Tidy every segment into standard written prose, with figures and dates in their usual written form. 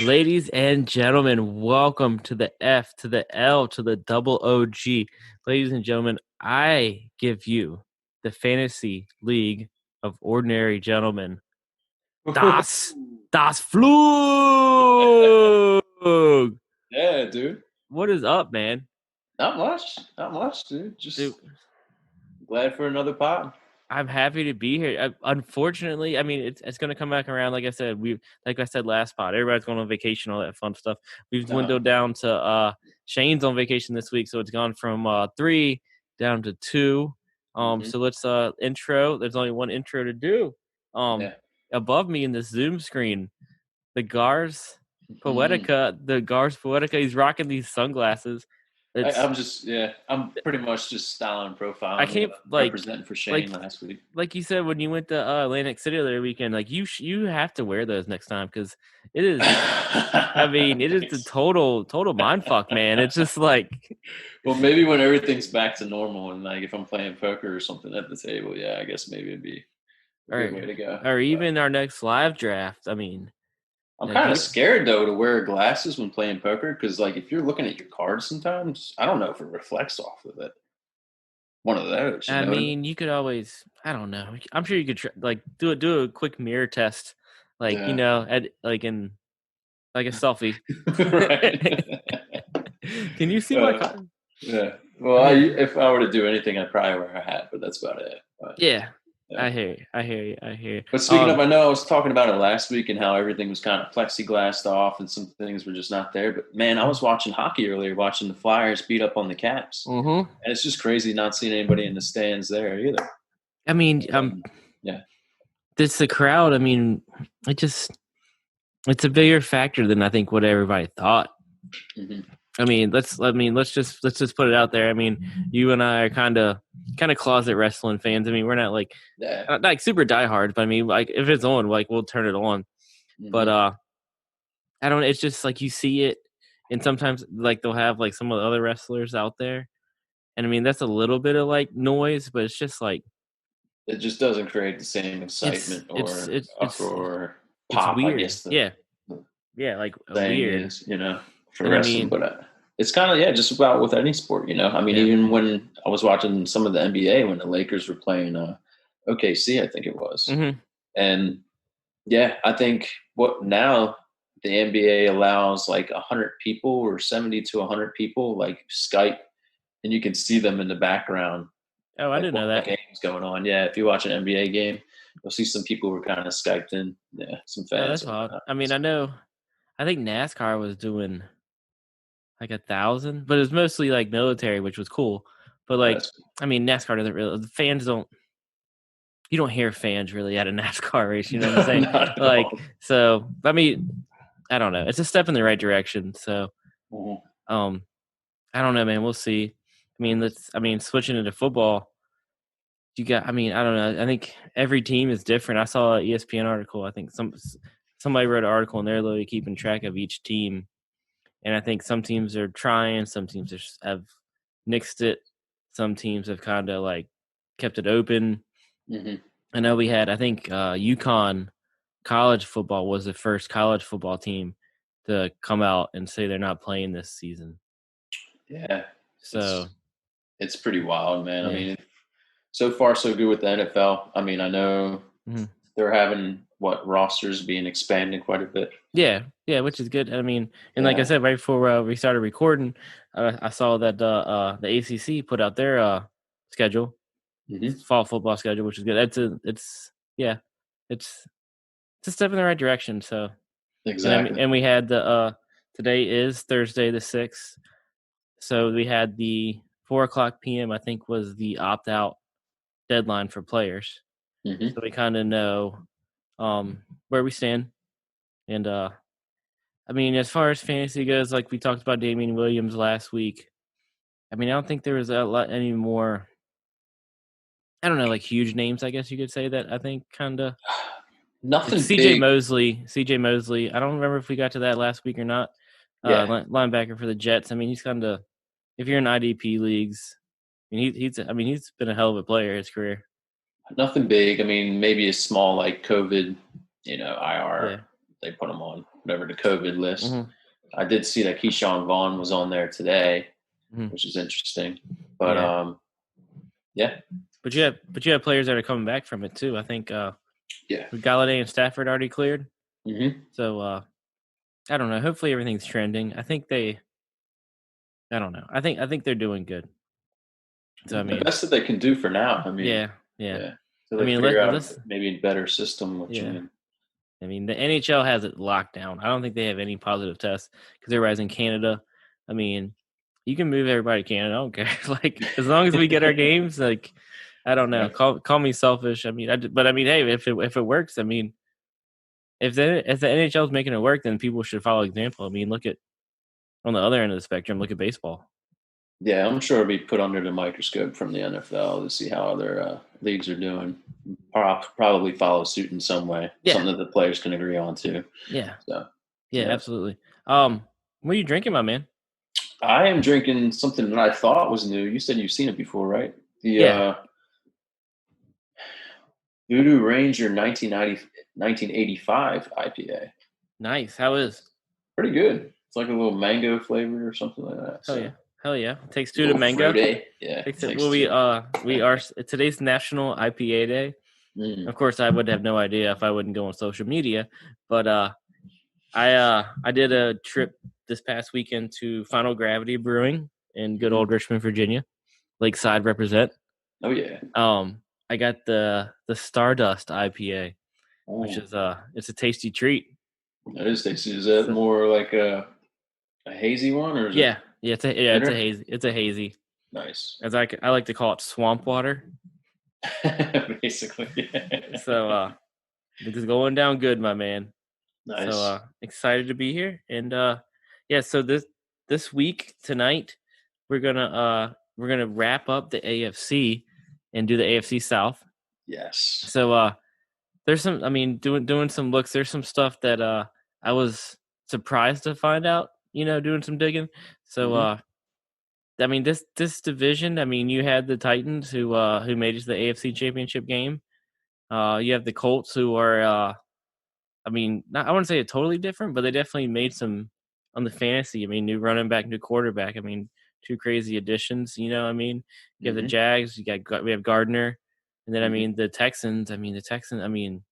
Ladies and gentlemen, welcome to the F to the L to the double OG. Ladies and gentlemen, I give you the fantasy league of ordinary gentlemen. Das Flug. Yeah, dude. What is up, man? Not much, dude. Dude, Just glad for another pod. I'm happy to be here. Unfortunately, I mean it's going to come back around. Like I said last pod, everybody's going on vacation, all that fun stuff. We've Uh-huh. dwindled down to Shane's on vacation this week, so it's gone from 3 down to 2. Mhm. So let's intro. There's only one intro to do. Yeah. Above me in the Zoom screen, the Gars Mhm. Poetica. He's rocking these sunglasses. It's I'm pretty much just styling I profiling, can't representing for like Shane last week. like you said when you went to Atlantic City the other weekend, like you have to wear those next time because it is. I mean, it is the Thanks. total mind fuck, man. It's just like, Well, maybe when everything's back to normal and like if I'm playing poker or something at the table, yeah, I guess maybe it'd be a good or way to go. or But even our next live draft. I mean, I'm like kind of you. scared though to wear glasses when playing poker because like if you're looking at your cards sometimes, I don't know if it reflects off of it. One of those, you I know what I mean? mean, you could always. I don't know. I'm sure you could do a quick mirror test, Yeah. at like a selfie. Right. Can you see my uh, card? yeah. Well, I mean, if I were to do anything, I'd probably wear a hat, but that's about it. But, yeah. yeah. I hear you. I hear you. I hear you. But speaking of, I know I was talking about it last week and how everything was kind of plexiglassed off and some things were just not there. But man, I was watching hockey earlier, watching the Flyers beat up on the Caps, Mm-hmm. and it's just crazy not seeing anybody in the stands there either. I mean, Yeah. this the crowd. I mean, it's a bigger factor than I think what everybody thought. Hmm. Let's just put it out there. I mean, you and I are kind of closet wrestling fans. I mean, we're not Yeah. not like super diehards, but I mean, like if it's on, like we'll turn it on. But Hmm. I don't. It's just like you see it, and sometimes like they'll have like some of the other wrestlers out there, and I mean that's a little bit of like noise, but it's just like It just doesn't create the same it's excitement it's or it's it's uproar, it's pop. I weird. guess the Yeah, yeah, like saying weird. is, for And I wrestling. mean, But it's kind of just about with any sport. I mean, yeah. even when I was watching some of the NBA when the Lakers were playing OKC, I think it was, Mm-hmm. and yeah, I think what now the NBA allows like 100 people or 70 to 100 people like Skype, and you can see them in the background Oh, I like didn't while know the that. game's going on. Yeah, if you watch an NBA game, you'll see some people who are kind of Skyped in. Yeah, some Oh, fans that's and odd. whatnot. I mean, I So, know. I think NASCAR was doing like 1,000, but it was mostly like military, which was cool. But like, that's I mean, NASCAR doesn't really. The fans don't. You don't hear fans really at a NASCAR race. You know what I'm saying? not at Like, all. so I mean, I don't know. It's a step in the right direction. So, Mhm. um, I don't know, man. We'll see. I mean, switching into football. You got. I mean, I don't know. I think every team is different. I saw an ESPN article. I think somebody wrote an article, and they're literally keeping track of each team. And I think some teams are trying, some teams have nixed it, some teams have kind of like kept it open. Mhm. I know we had, I think, UConn college football was the first college football team to come out and say they're not playing this season. Yeah, So, it's pretty wild, man. I yeah. mean, so far so good with the NFL. I mean, I know Mhm. they're having rosters being expanded quite a bit. Yeah, yeah, which is good. I mean, and like I Yeah. said, right before we started recording, I saw that the ACC put out their schedule, Hmm. fall football schedule, which is good. Yeah, it's it's a step in the right direction. So, Exactly. and we had the today is Thursday the 6th, so we had the 4 o'clock p.m. I think was the opt out deadline for players. Hmm. So we kind of know where we stand, and I mean as far as fantasy goes, like we talked about Damian Williams last week. I mean I don't think there was a lot any more. I don't know, like huge names, I guess you could say that I think kind of. It's Nothing CJ big. Mosley. CJ Mosley. I don't remember if we got to that last week or not. Yeah. Linebacker for the Jets. I mean, he's kind of if you're in IDP leagues, I mean, he's been a hell of a player his career. Nothing big. I mean, maybe a small like COVID, IR Yeah. they put them on. whatever the COVID list. Mhm. I did see that Keyshawn Vaughn was on there today, Mhm. which is interesting. But Yeah. yeah, But you have players that are coming back from it too. I think yeah. Galladay and Stafford already cleared. Hmm. So I don't know. Hopefully everything's trending. I don't know. I think they're doing good. So I The mean, best that they can do for now. I mean, yeah, yeah. yeah. So I they mean, figure out let's maybe a better system. What you yeah. mean? I mean, the NHL has it locked down. I don't think they have any positive tests because everybody's in Canada. I mean, you can move everybody to Canada. I don't care. Like as long as we get our games, like I don't know. Right. Call me selfish. I mean, but I mean, hey, if it works, I mean, if the NHL is making it work, then people should follow example. I mean, look at on the other end of the spectrum. Look at baseball. Yeah, I'm sure it'll be put under the microscope from the NFL to see how other leagues are doing. Probably follow suit in some way, Yeah, something that the players can agree on too. yeah, So, yeah. yeah. Absolutely. What are you drinking, my man? I am drinking something that I thought was new. You said you've seen it before, right? The Yeah, Voodoo Ranger 1985 IPA. nice. How is? Pretty good. It's like a little mango flavor or something like that. Hell So yeah, hell yeah. Takes a two to little mango. fruity. Yeah, Takes it. takes Well, two. we are today's National IPA Day. Mm. Of course, I would have no idea if I wouldn't go on social media, but I did a trip this past weekend to Final Gravity Brewing in good Mhm. old Richmond, Virginia. Lakeside represent. Oh yeah. I got the Stardust IPA, which Oh, is it's a tasty treat. that is tasty. Is that So more like a hazy one or is it it's a bitter? hazy. It's a hazy. Nice. As I like to call it, swamp water. Basically. So it's going down good, my man. So Nice. excited to be here. And yeah, so this week tonight we're gonna wrap up the AFC and do the AFC South. Yes. So there's some I mean doing some looks, there's some stuff that I was surprised to find out, doing some digging. So Hmm. I mean this division, I mean you had the Titans who made it to the AFC championship game. You have the Colts who are I mean, not, I wouldn't say it totally different, but they definitely made some on the fantasy. I mean, new running back, new quarterback. I mean, two crazy additions. You know, what I mean, you have the Hmm. Jags. We have Gardner, and then I Hmm. mean the Texans. I mean the Texans. I mean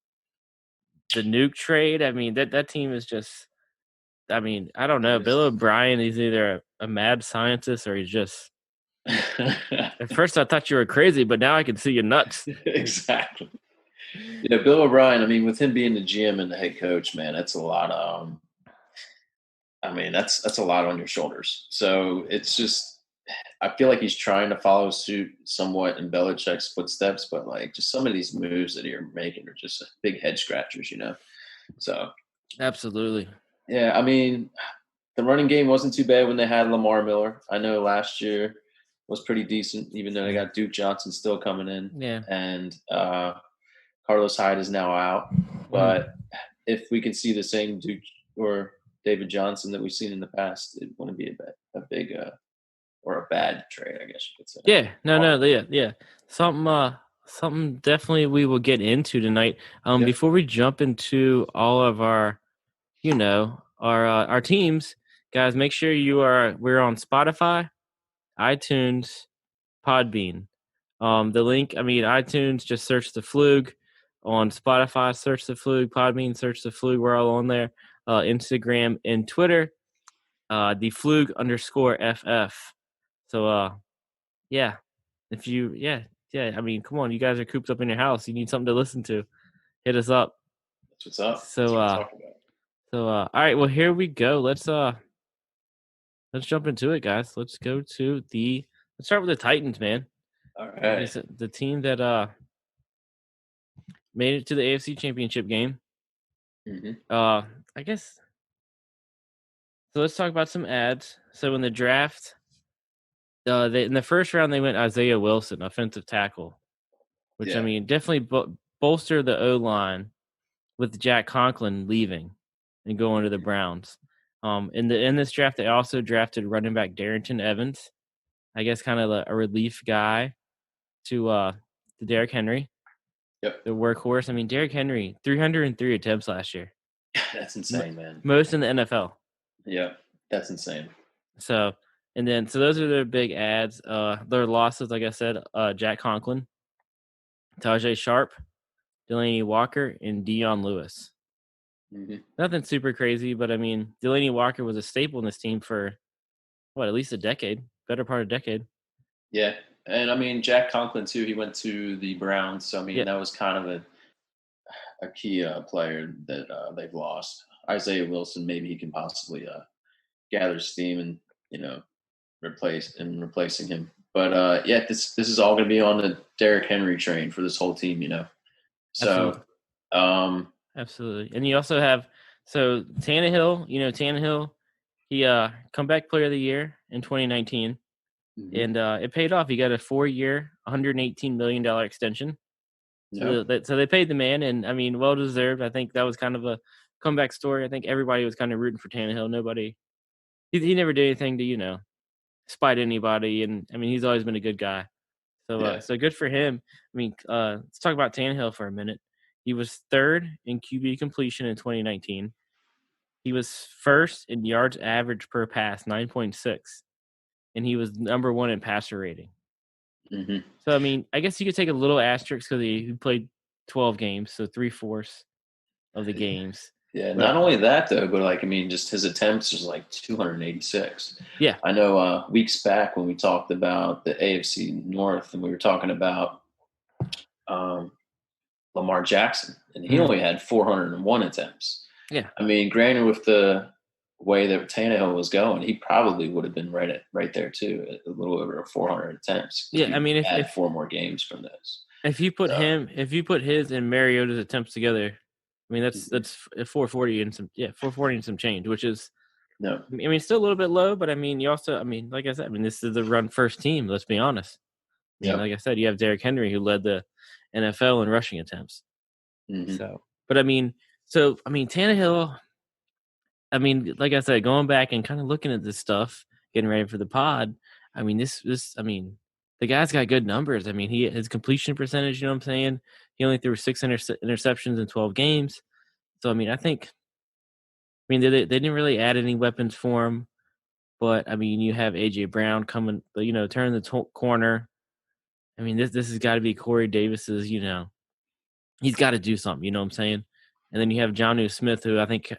the nuke trade. I mean that team is just. I mean, I don't know. It Bill is. O'Brien. He's either a mad scientist or he's just. At first, I thought you were crazy, but now I can see you're nuts. Exactly. Yeah, Bill O'Brien. I mean, with him being the GM and the head coach, man, that's a lot of. I mean, that's a lot on your shoulders. So it's just, I feel like he's trying to follow suit somewhat in Belichick's footsteps, but like just some of these moves that you're making are just big head scratchers. So Absolutely. yeah, I mean, the running game wasn't too bad when they had Lamar Miller. I know last year was pretty decent, even though they got Duke Johnson still coming in, Yeah. and Carlos Hyde is now out. Mhm. But if we can see the same Duke or David Johnson that we've seen in the past, it wouldn't be a big or a bad trade, I guess you could say. Yeah, no, Horrible. yeah. Something definitely we will get into tonight. Yeah. Before we jump into all of our, our teams, guys, make sure we're on Spotify, iTunes, Podbean. The link, I mean, iTunes, just search the Flug. On Spotify, search the Flug. Podbean, search the Flug. We're all on there. Instagram and Twitter, the Flug underscore FF. So, yeah. If you yeah, I mean, come on, you guys are cooped up in your house. You need something to listen to. Hit us up. That's what's up. That's So what I'm talking about. all right, well here we go. Let's jump into it, guys. Let's start with the Titans, man. All Like I right. said, the team that made it to the AFC championship game. Mm-hmm. I guess so let's talk about some ads. So in the draft, in the first round they went Isaiah Wilson, offensive tackle, which I Yeah. mean definitely bolster the O line with Jack Conklin leaving and going to the Browns. In this draft, they also drafted running back Darrington Evans. I guess kind of a relief guy to Derrick Henry, Yep. the workhorse. I mean, Derrick Henry 303 attempts last year. That's insane, man. Most in the NFL. Yeah, that's insane. So, and then so those are their big ads. Their losses, like I said, Jack Conklin, Tajay Sharp, Delaney Walker, and Dion Lewis. Hmm. Nothing super crazy, but I mean, Delaney Walker was a staple in this team for what, at least a decade, better part of a decade. Yeah, and I mean Jack Conklin too. He went to the Browns, so I mean Yeah, that was kind of a key player that they've lost. Isaiah Wilson, maybe he can possibly gather steam and you know replacing him. But yeah, this is all going to be on the Derrick Henry train for this whole team. absolutely, So um, absolutely. And you also have so Tannehill. Tannehill, he comeback player of the year in 2019, mhm. and it paid off. He got a 4-year, $118 million extension. Yep. So they paid the man, and I mean, well deserved. I think that was kind of a comeback story. I think everybody was kind of rooting for Tannehill. Nobody, he never did anything to spite anybody, and I mean, he's always been a good guy. Yeah. So good for him. I mean, let's talk about Tannehill for a minute. He was third in QB completion in 2019. He was first in yards average per pass, 9.6, and he was number one in passer rating. Hmm. So I mean, I guess you could take a little asterisk because he played 12 games, so 3/4 of the games. Yeah. But Not only that though, but like I mean, just his attempts was like 286. yeah, I know weeks back when we talked about the AFC North and we were talking about um, Lamar Jackson, and he mhm, only had 401 attempts. yeah, I mean, granted, with the way that Tannehill was going, he probably would have been right there too, a little over 400 attempts if yeah. I you mean, add four more games from this. So, if you put his and Mariota's attempts together, I mean mhm. that's 440 and some 440 and some change, which is No, I mean still a little bit low, but I mean you also I mean like I said, I mean this is the run first team. Let's be honest. I mean yep. like I said, you have Derrick Henry who led the NFL in rushing attempts. Hmm. So, but I mean, Tannehill. I mean, like I said, going back and kind of looking at this stuff, getting ready for the pod. I mean, I mean, the guy's got good numbers. I mean, his completion percentage. You know what I'm saying? He only threw six interceptions in 12 games. So I mean, I mean, they didn't really add any weapons for him. But I mean, you have AJ Brown coming, turn the corner. I mean, this has got to be Corey Davis's. He's got to do something. You know what I'm saying? And then you have Jonnu Smith, who I think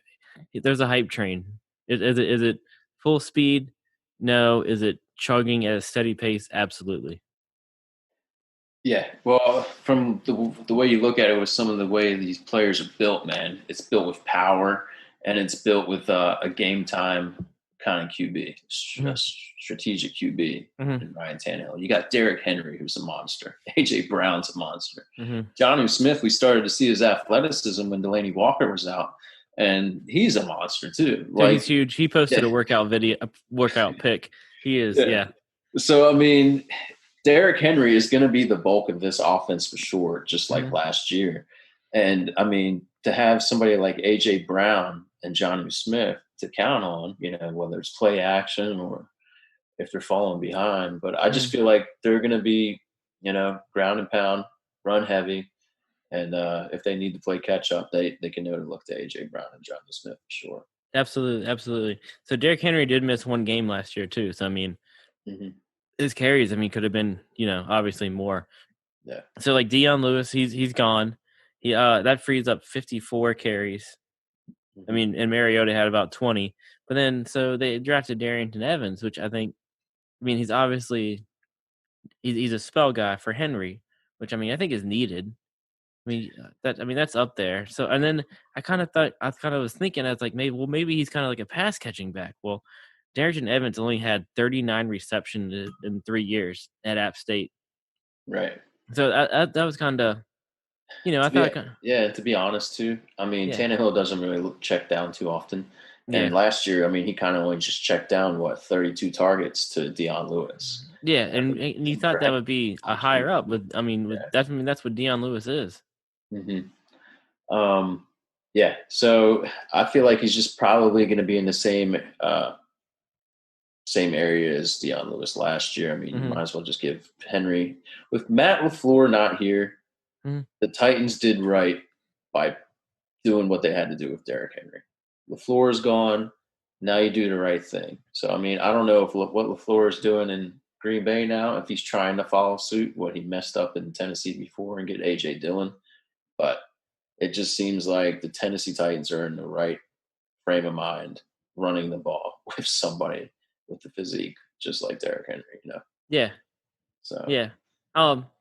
there's a hype train. Is it full speed? No. Is it chugging at a steady pace? Absolutely. Yeah. Well, from the way you look at it, with some of the way these players are built, man, it's built with power and it's built with a game time kind of QB, Hmm. strategic QB. Hmm. And Ryan Tannehill. You got Derrick Henry, who's a monster. AJ Brown's a monster. Hmm. Johnny Smith, we started to see his athleticism when Delaney Walker was out, and he's a monster too. So he's Like, huge. He posted yeah, a workout pic. He is, yeah. yeah. So I mean, Derrick Henry is going to be the bulk of this offense for sure, just like Hmm. last year. And I mean, to have somebody like AJ Brown and Johnny Smith to count on, whether it's play action or if they're falling behind. But I just Hmm. feel like they're going to be, ground and pound, run heavy. And if they need to play catch up, they can know to look to AJ Brown and Johnny Smith for sure. Absolutely, absolutely. So Derrick Henry did miss one game last year too. So I mean, Hmm. his carries, I mean, could have been, obviously more. Yeah. So like Dion Lewis, he's gone. He that frees up 54 carries. I Hmm. mean, and Mariota had about 20. But then so they drafted Darrington Evans, which I mean, he's a spell guy for Henry, which I mean, I think is needed. I mean that's up there. So and then I kind of was thinking I was like maybe he's kind of like a pass catching back. Well, Darrington Evans only had 39 receptions in 3 years at App State. Right. So that was kind of, I To be thought Yeah, to be honest too, I mean yeah. Tannehill doesn't really check down too often. And Yeah. last year, I mean, he kind of only just checked down 32 targets to Dion Lewis. Yeah, I mean, and you and thought for that would be a higher up, but I mean that's what Dion Lewis is. Henry, yeah. So I feel like he's just probably going to be in the same area as Dion Lewis last year. I mean, you Hmm. might as well just give Henry with Matt LaFleur not here. Hmm. The Titans did right by doing what they had to do with Derrick Henry. LaFleur is gone. Now you do the right thing. So I mean, I don't know if what LaFleur is doing in Green Bay now, if he's trying to follow suit what he messed up in Tennessee before and get AJ Dillon, but it just seems like the Tennessee Titans are in the right frame of mind running the ball with somebody with the physique just like Derrick Henry. Yeah, So yeah.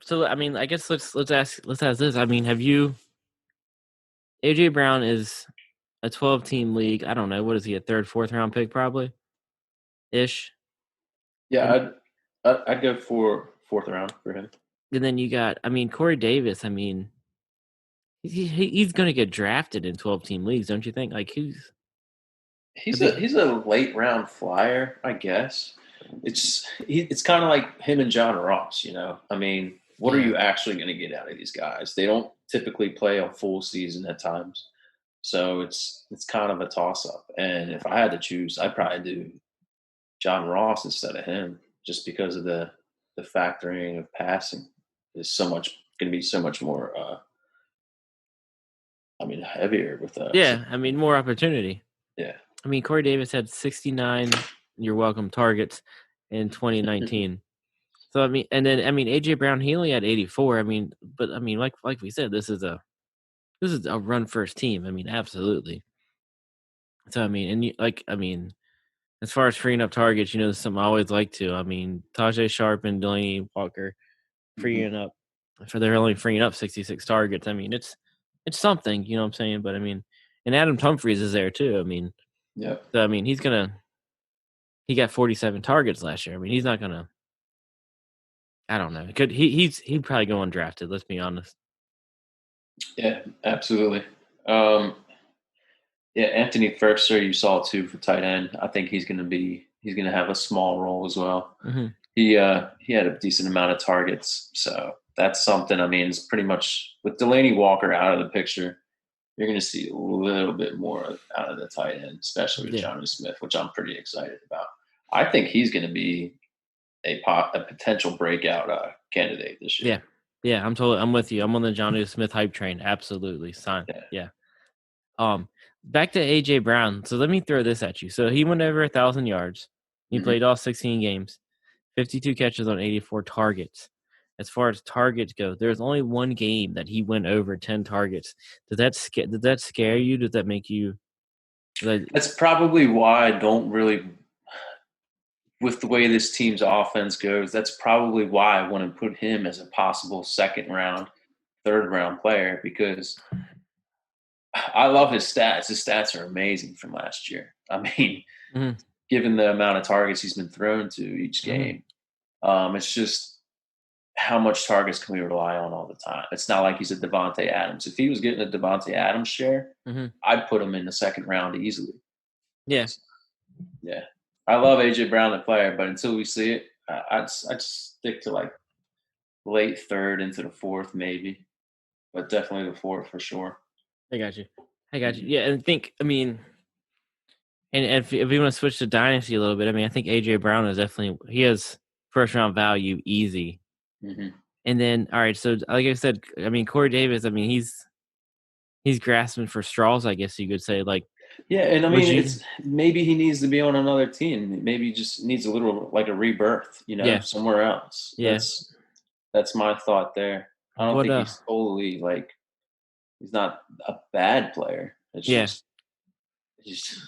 So I mean, I guess let's ask this. I mean, have you AJ Brown is a 12-team league. I don't know, what is he, a third, fourth round pick probably ish. yeah, And I'd go for fourth round for him. then you got, I mean, Corey Davis. I mean, he's going to get drafted in 12-team leagues, don't you think? Like I think He's a late round flyer, I guess. It's kind of like him and John Ross. I mean, what are yeah. you actually going to get out of these guys? They don't typically play a full season at times, so it's kind of a toss up. And if I had to choose, I'd probably do John Ross instead of him, just because of the factoring of passing is going to be so much more. I mean, heavier with Yeah, I mean, more opportunity. yeah. I mean, Corey Davis had 69 you're welcome targets in 2019. So I mean, and then I mean, AJ Brown, he only had 84. I mean, but I mean, like we said, this is a run first team. I mean, absolutely. So I mean, and I mean, as far as freeing up targets, this is something I always like to. I mean, Tajay Sharp and Delaney Walker Mhm. freeing up they're only freeing up 66 targets. I mean, it's something, you know what I'm saying? But I mean, and Adam Humphries is there too. I mean, Yeah. so I mean, he got 47 targets last year. I mean, he's not gonna. I don't know. He'd probably go undrafted. Let's be honest. Yeah, absolutely. Um, yeah, Anthony Firkser, you saw too for tight end. I think he's gonna have a small role as well. Hmm. He had a decent amount of targets, so that's something. I mean, it's pretty much with Delaney Walker out of the picture, you're gonna see a little bit more out of the tight end, especially with Yeah, Johnny Smith, which I'm pretty excited about. I think he's gonna be a potential breakout candidate this year. yeah, yeah. I'm with you. I'm on the Johnny Smith hype train. Absolutely, son. Yeah. Yeah. Back to AJ Brown. So let me throw this at you. So he went over 1,000 yards. He Hmm. played all 16 games, 52 catches on 84 targets. As far as targets go, there's only one game that he went over 10 targets. Did that scare you? Did that make you like? That's probably why I don't really, with the way this team's offense goes, that's probably why I want to put him as a possible second round, third round player because I love his stats. His stats are amazing from last year. I mean, Mhm, given the amount of targets he's been thrown to each mhm, game, it's just how much targets can we rely on all the time? It's not like he's a Devontae Adams. If he was getting a Devontae Adams share, mhm. I'd put him in the second round easily. Yeah, Yeah, I love AJ Brown the player, but until we see it, I'd stick to like late third into the fourth, maybe, but definitely the fourth for sure. I got you. I got you. Mhm. Yeah, and I mean, and if we want to switch to dynasty a little bit, I mean, I think AJ Brown is definitely he has first round value easy. Mhm. And then, all right, so like I said, I mean, Corey Davis, I mean, he's grasping for straws, I guess you could say. Like, Yeah, and I would mean, you? it's maybe he needs to be on another team. Maybe he just needs a little like a rebirth, Yeah, somewhere else. yeah. That's my thought there. I don't What? think he's totally like he's not a bad player. It's Yeah. just he's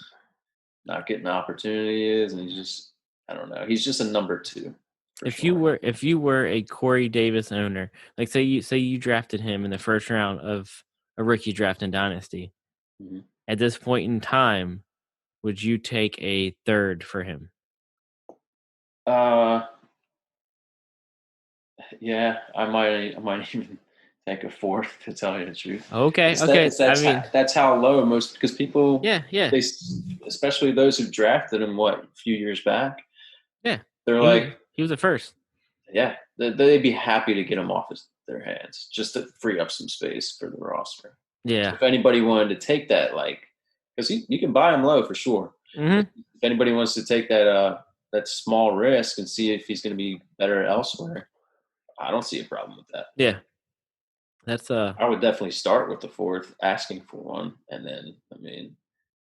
not getting the opportunities, and he's just I don't know. He's just a number two for sure. If you were a Corey Davis owner, like say you drafted him in the first round of a rookie draft in Dynasty, Mhm. at this point in time, would you take a third for him? Uh, yeah, I might even take a fourth to tell you the truth. Okay, okay. I mean, That's how low most because people yeah, yeah, especially those who drafted him a few years back, yeah. they're He like, he was the first. yeah, they'd be happy to get him off their hands just to free up some space for the roster. So Yeah. if anybody wanted to take that, like, because you can buy him low for sure. Mm-hmm. If anybody wants to take that small risk and see if he's going to be better elsewhere, I don't see a problem with that. Yeah. That's I would definitely start with the fourth, asking for one, and then I mean,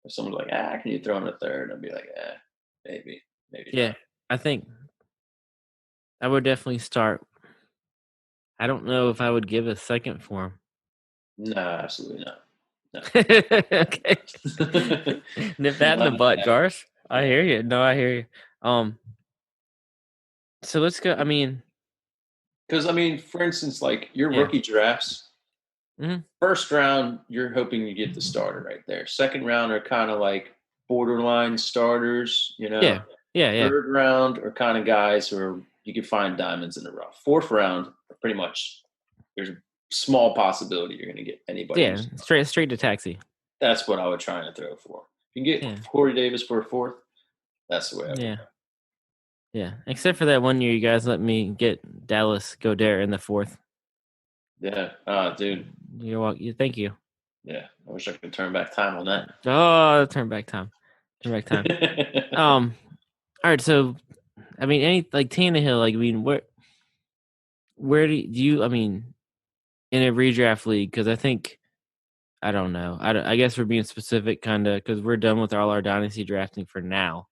if someone's like, can you throw in a third? I'd be like, maybe, maybe yeah. not. I think I would definitely start. I don't know if I would give a second for him. No, absolutely not. No, Okay. not. Nip that in the Not butt, ever. Garth. I Yeah. hear you. No, I hear you. So let's go. I mean, Because I mean, for instance, like your yeah. rookie drafts, Hmm. first round, you're hoping you get the starter right there. Second round are kind of like borderline starters, you know. Yeah. Yeah. Yeah. Third round are kind of guys who are you can find diamonds in the rough. Fourth round, are pretty much there's a small possibility you're going to get anybody Yeah. who's. Straight to taxi. That's what I would try and throw for. If you can Yeah. get Corey Davis for a fourth, that's the way I would Yeah. go. Yeah. Except for that one year, you guys let me get Dallas Goddard in the fourth. Yeah, dude. You're welcome. Thank you. Yeah, I wish I could turn back time on that. Oh, turn back time. Turn back time. All right. So, I mean, any like Tannehill. Like, I mean, where do you? I mean, in a redraft league, because I think I don't know. I guess we're being specific, kind of, because we're done with all our dynasty drafting for now.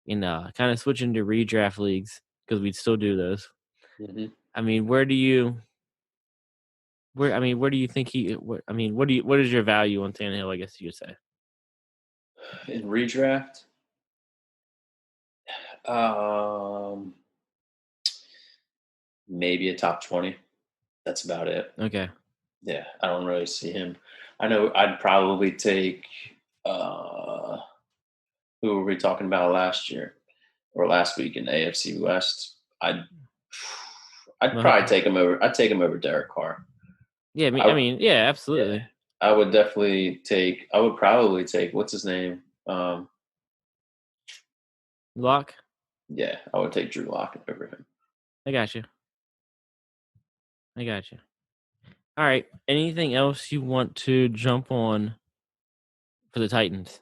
And kind of switching to redraft leagues because we'd still do those. Hmm. I mean, where do you? Where I mean, where do you think he? I mean, what is your value on Tannehill? I guess you could say. In redraft, um, maybe a top 20. That's about it. Okay. Yeah, I don't really see him. I know I'd probably take uh who were we talking about last year or last week in AFC West? I'd Well, probably take him over. I'd take him over Derek Carr. yeah. I I mean, yeah, yeah, absolutely. I would definitely take. I would probably take what's his name? Lock. Yeah, I would take Drew Lock over him. I got you. I got you. All right. Anything else you want to jump on for the Titans?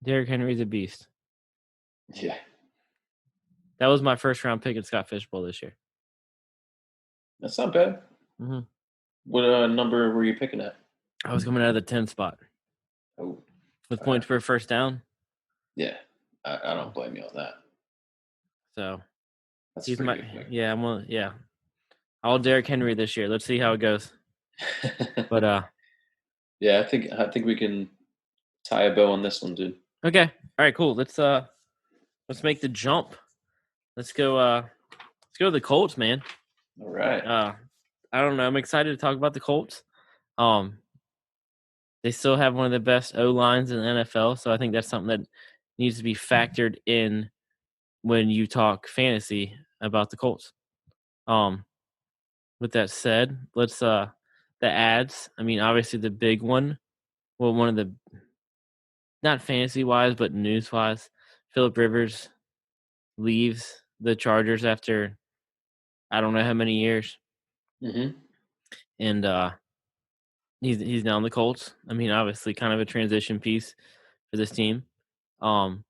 Derrick Henry's a beast. Yeah, That was my first round pick in Scott Fishbowl this year. that's not bad. Hmm. What number were you picking at? I was coming out of the 10 spot Oh, with all right. points per first down. Yeah, I don't blame you on that. So That's a he's pretty my good pick. yeah. Yeah. All Derrick Henry this year. Let's see how it goes. But Yeah, I think we can tie a bow on this one, dude. okay. All right, cool. Let's make the jump. Let's go to the Colts, man. All right. I don't know. I'm excited to talk about the Colts. Um they still have one of the best O lines in the NFL, so I think that's something that needs to be factored in when you talk fantasy about the Colts. Um with that said, let's the ads. I mean, obviously the big one. Well, one of the not fantasy wise, but news wise, Philip Rivers leaves the Chargers after I don't know how many years, Mm-hmm. and he's now on the Colts. I mean, obviously, kind of a transition piece for this team. Um,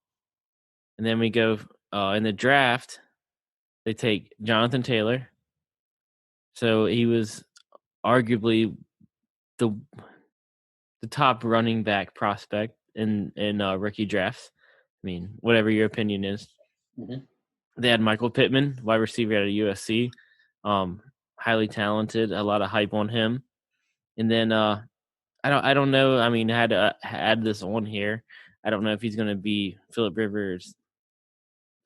and then we go in the draft. They take Jonathan Taylor, so he was arguably the the top running back prospect in rookie drafts. I mean, whatever your opinion is. Mm-hmm. They had Michael Pittman, wide receiver out of USC, um, highly talented, a lot of hype on him. And then I don't know. I mean, I had to add this on here. I don't know if he's going to be Philip Rivers,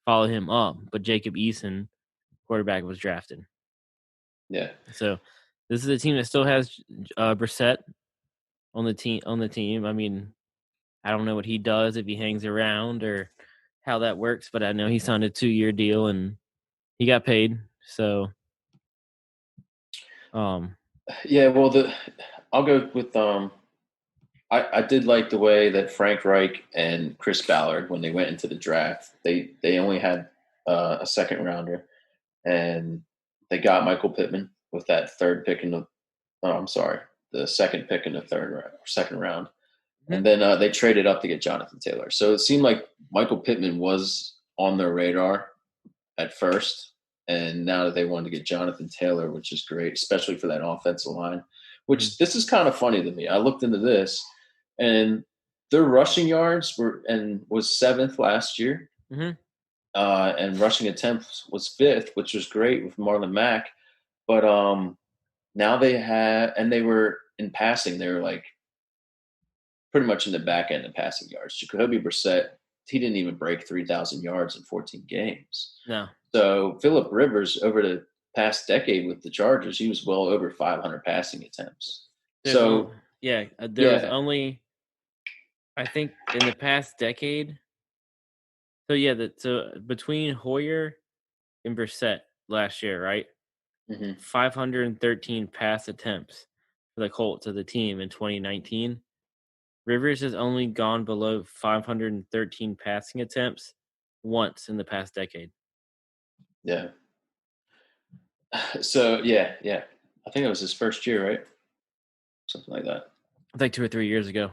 follow him up, but Jacob Eason, quarterback, was drafted. Yeah. So this is a team that still has Brissett on the team. On the team, I mean, I don't know what he does if he hangs around or how that works, but I know he signed a 2-year deal and he got paid. So, um, Yeah. Well, I'll go with I did like the way that Frank Reich and Chris Ballard, when they went into the draft, they only had a second rounder, and they got Michael Pittman with that third pick in the. Oh, I'm sorry, the second pick in the second round, and mhm. then they traded up to get Jonathan Taylor. So it seemed like Michael Pittman was on their radar at first, and now that they wanted to get Jonathan Taylor, which is great, especially for that offensive line. Which Mhm. this is kind of funny to me. I looked into this, and their rushing yards was seventh last year, Mhm. and rushing attempts was fifth, which was great with Marlon Mack. But now they were in passing. They were like pretty much in the back end of passing yards. Jacoby Brissett, he didn't even break 3,000 yards in 14 games. No. So Philip Rivers, over the past decade with the Chargers, he was well over 500 passing attempts. There's only So there was yeah, only, I think, in the past decade. So yeah, so between Hoyer and Brissett last year, right? hmm 513 pass attempts for the Colts of the team in 2019. Rivers has only gone below 513 passing attempts once in the past decade. yeah. So yeah. I think it was his first year, right? Something like that. Like 2 or 3 years ago.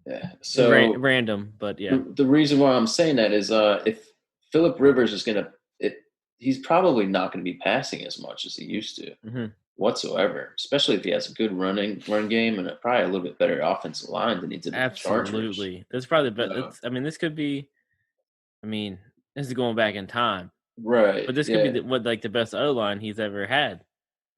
Yeah. Ran So random, but yeah. the reason why I'm saying that is if Philip Rivers is gonna it, he's probably not going to be passing as much as he used to Mhm. whatsoever, especially if he has a good run game and probably a little bit better offensive line than he did with the Chargers. Absolutely. That's probably the best. So, It's, I mean, this could be, I mean, this is going back in time, right. but this could be Yeah. the best O-line he's ever had.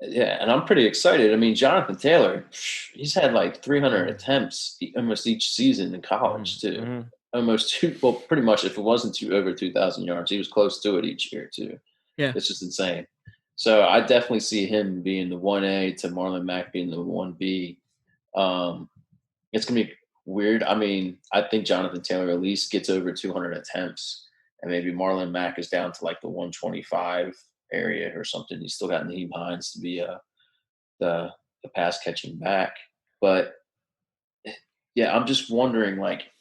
Yeah, and I'm pretty excited. I mean, Jonathan Taylor, he's had like 300 Mhm. attempts almost each season in college Mhm. too. Mhm. Almost two, well, pretty much. If it wasn't over 2,000 yards, he was close to it each year too. Yeah. It's just insane. So I definitely see him being the 1A to Marlon Mack being the 1B. Um, it's gonna be weird. I mean, I think Jonathan Taylor at least gets over 200 attempts, and maybe Marlon Mack is down to like the 125 area or something. He's still got Naheem Hines to be the pass catching back. But yeah, I'm just wondering, like,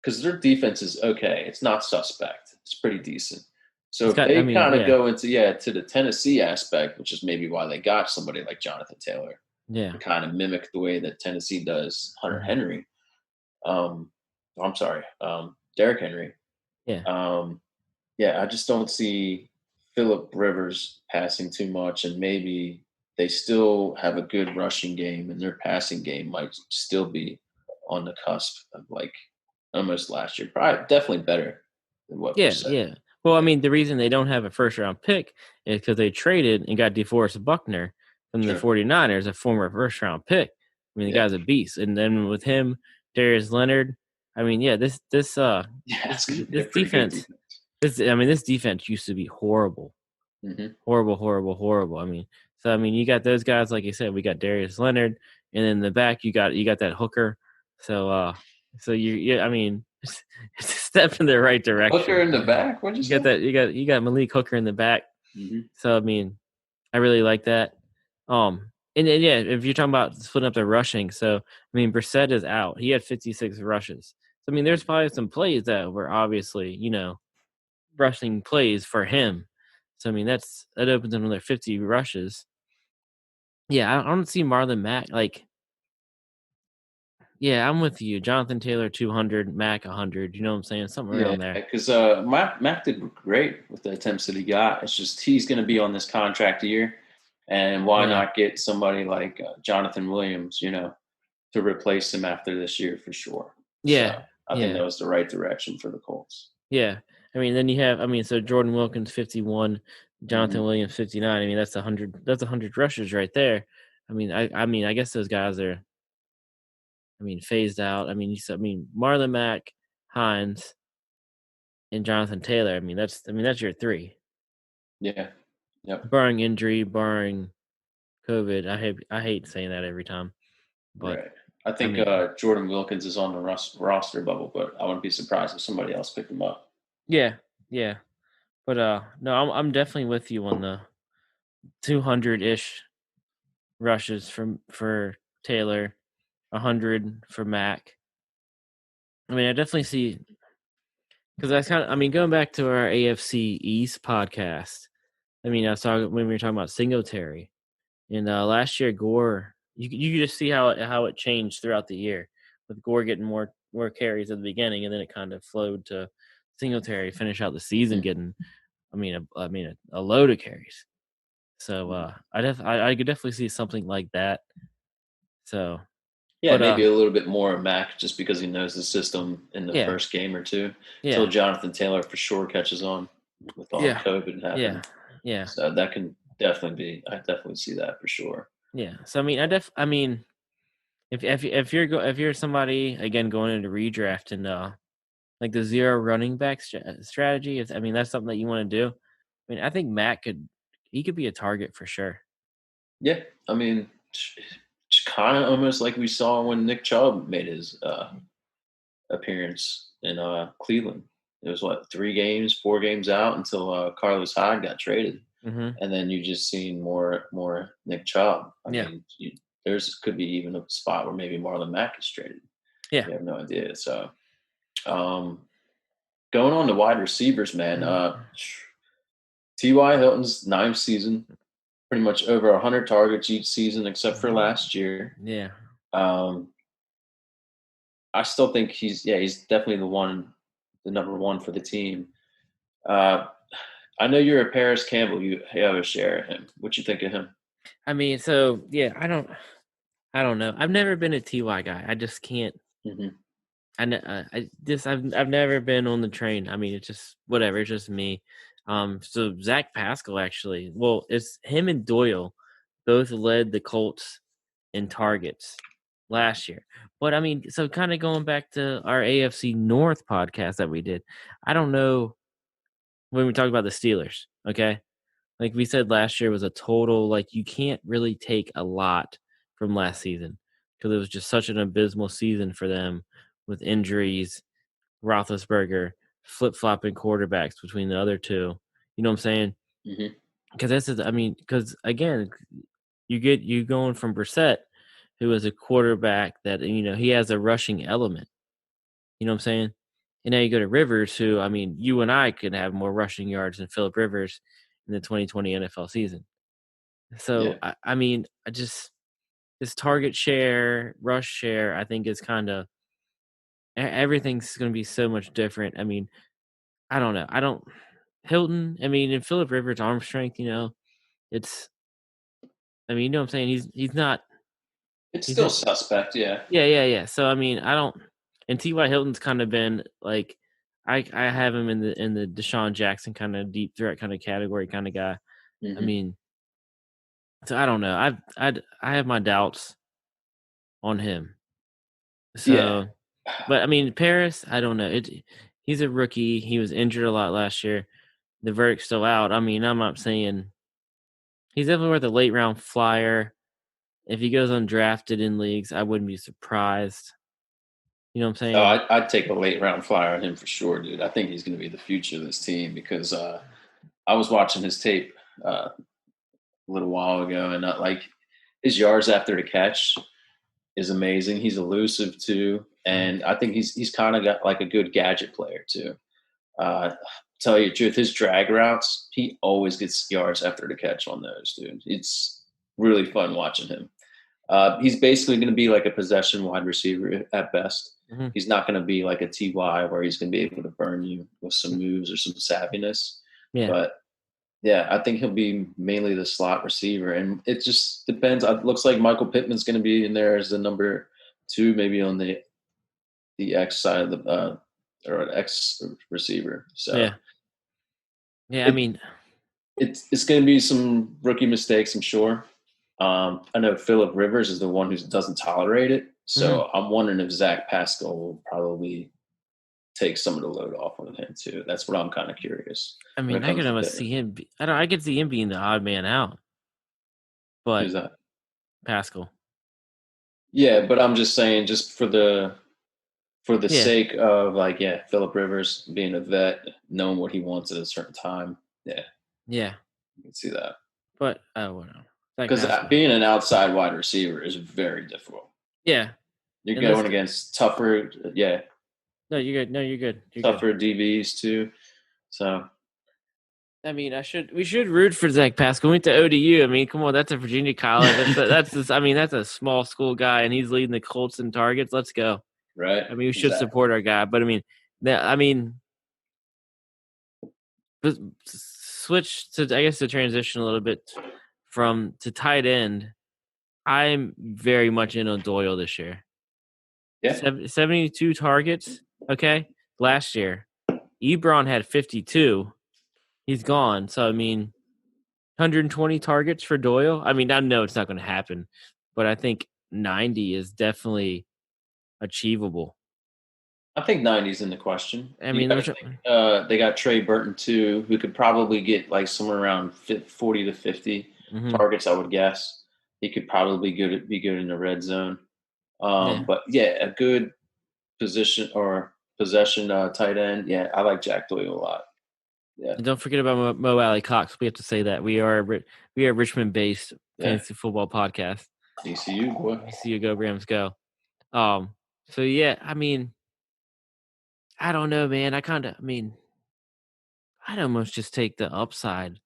because their defense is okay. It's not suspect. It's pretty decent. So It's if got, I they mean, kind of yeah. go into to the Tennessee aspect, which is maybe why they got somebody like Jonathan Taylor to Yeah. kind of mimic the way that Tennessee does Hunter Mhm. Henry. I'm sorry, Derrick Henry. Yeah. Um, yeah, I just don't see Philip Rivers passing too much, and maybe they still have a good rushing game, and their passing game might still be on the cusp of like almost last year. Probably definitely better than what Yeah, Brissett. yeah. Well, I Yeah, mean, the reason they don't have a first round pick is because they traded and got DeForest Buckner from the sure. 49ers, a former first round pick. I mean, the Yeah, guy's a beast. And then with him, Darius Leonard, I mean, yeah, yeah, it's going to be a this pretty good defense, defense. this defense used to be horrible. hmm Horrible, horrible, horrible. I mean, so I mean, you got those guys, like you said, we got Darius Leonard, and in the back you got that hooker. So so I mean, it's a step in the right Hooker direction. in the back. What'd you You got say? that you got Malik Hooker in the back. hmm So I mean, I really like that. And then yeah, if you're talking about splitting up the rushing, so I mean Brissett is out. He had 56 rushes. So I mean, there's probably some plays that were obviously, rushing plays for him. So I mean, that opens another 50 rushes. Yeah, I don't see Marlon Mack like. Yeah, I'm with you. Jonathan Taylor 200, Mack 100. You know what I'm saying? Something Yeah, around there. because Mac did great with the attempts that he got. It's just he's going to be on this contract year, and why Yeah, not get somebody like Jonathan Williams, to replace him after this year for sure. So yeah, I think yeah, that was the right direction for the Colts. yeah. I mean, then you have. I mean, so Jordan Wilkins 51, hmm Jonathan Williams 59. I mean, that's 100. That's 100 rushes right there. I mean, I guess those guys are. I mean, phased out. I mean, I mean, Marlon Mack, Hines, and Jonathan Taylor. I mean, that's your three, Yeah. Yep. barring injury, barring COVID. I hate saying that every time, but Right. I I think mean, Jordan Wilkins is on the roster bubble, but I wouldn't be surprised if somebody else picked him up. yeah, yeah. But no, I'm definitely with you on the 200 ish rushes for Taylor, 100 for Mac. I mean, I definitely see because that's kind of. I mean, going back to our AFC East podcast. I mean, I was talking when we were talking about Singletary, and last year Gore. You could just see how it changed throughout the year, with Gore getting more carries at the beginning, and then it kind of flowed to Singletary finish out the season Mm. getting a load of carries. So Mhm. I could definitely see something like that. So, Yeah, but maybe a little bit more Mac just because he knows the system in the yeah, first game or two. Till yeah, Jonathan Taylor for sure catches on with all the yeah, COVID yeah, happening. yeah, So that can definitely be. I definitely see that for sure. yeah. So I mean, if you're somebody again going into redraft and like the zero running back strategy, is I mean that's something that you want to do. I mean, I think Matt could be a target for sure. Yeah, I mean, it's kind of almost like we saw when Nick Chubb made his appearance in Cleveland. It was what 3 games, 4 games out until Carlos Hyde got traded, Hmm. and then you just seen more Nick Chubb. I Yeah, mean, there's could be even a spot where maybe Marlon Mack is traded. yeah. You have no idea. So um, going on to wide receivers, man. Mhm. T.Y. Hilton's ninth season, pretty much over 100 targets each season, except for last year. Yeah. Um, I still think he's definitely the number one for the team. Uh, I know you're a Paris Campbell. You have a share of him. What you think of him? I mean, so yeah, I don't know. I've never been a Ty guy. I just can't. Hmm. I've never been on the train. I mean, it's just whatever. It's just me. So Zach Pascal actually. Well, it's him and Doyle both led the Colts in targets last year. But I mean, so kind of going back to our AFC North podcast that we did. I don't know when we talk about the Steelers. Okay, like we said last year was a total like you can't really take a lot from last season because it was just such an abysmal season for them with injuries, Roethlisberger, flip flopping quarterbacks between the other two. You know what I'm saying? Hmm. Because because again, you going from Brissett, who is a quarterback that he has a rushing element. You know what I'm saying? And now you go to Rivers, who I mean, you and I could have more rushing yards than Philip Rivers in the 2020 NFL season. So Yeah. I mean, I just this target share, rush share, I think is kind of everything's going to be so much different. I mean, I don't know. I don't Hilton. I mean, and Philip Rivers' arm strength. It's. I mean, you know what I'm saying. He's not. It's He's still not. suspect. Yeah. Yeah, yeah, yeah. So I mean, I don't. And T.Y. Hilton's kind of been like, I have him in the Deshaun Jackson kind of deep threat kind of category kind of guy. I Hmm. mean, so I don't know. I have my doubts on him. Yeah. So, but I mean, Paris, I don't know. He's a rookie. He was injured a lot last year. The verdict's still out. I mean, I'm not saying he's definitely worth a late round flyer. If he goes undrafted in leagues, I wouldn't be surprised. You know what I'm Oh, saying? I'd take a late round flyer on him for sure, dude. I think he's going to be the future of this team because I was watching his tape a little while ago, and like his yards after the catch is amazing. He's elusive too, Mhm. and I think he's kind of got like a good gadget player too. Tell you the truth, his drag routes, he always gets yards after the catch on those, dude. It's really fun watching him. He's basically going to be like a possession wide receiver at best. Mhm. He's not going to be like a Ty where he's going to be able to burn you with some moves or some savviness. Yeah. But yeah, I think he'll be mainly the slot receiver, and it just depends. It looks like Michael Pittman's going to be in there as the number two, maybe on the X side of the or an X receiver. So Yeah. Yeah. I it mean, it's going to be some rookie mistakes, I'm sure. I know Philip Rivers is the one who doesn't tolerate it, mhm. so I'm wondering if Zach Pascal will probably take some of the load off of him too. That's what I'm kind of curious when it I comes could to almost Pittman. see him. I don't. I could see him being the odd man out, but Who's that? Pascal. Yeah, but I'm just saying, just for the Yeah. sake of like, yeah, Philip Rivers being a vet, knowing what he wants at a certain time. Yeah, Yeah. you can see that But oh, well, Zach because Pascal. being an outside wide receiver is very difficult. Yeah. You're And this. going against tougher, yeah, No, you're good. No, you're good. You're good. tougher DBs too. So I mean, we should root for Zach Pascal. We went to ODU. I mean, come on, that's a Virginia college. I mean, that's a small school guy, and he's leading the Colts in targets. Let's go. right, I mean, we should exactly. support our guy. But I mean, but switch to, I guess, to transition a little bit to tight end, I'm very much in on Doyle this year. Yeah. 72 targets, okay? Last year, Ebron had 52. He's gone. So, I mean, 120 targets for Doyle. I mean, I know it's not going to happen, but I think 90 is definitely achievable. I think 90's in the question. I You mean, got to think they got Trey Burton too, who could probably get like somewhere around 40 to 50 mhm, targets. I would guess he could probably be good in the red zone. yeah. But yeah, a good position or possession tight end. Yeah, I like Jack Doyle a lot. Yeah, And don't forget about Mo Alley Cox. We have to say that we are a Richmond-based yeah. fantasy football podcast. ECU boy. You see you go Rams go. Um. So yeah, I mean, I don't know, man. I mean, I'd almost just take the upside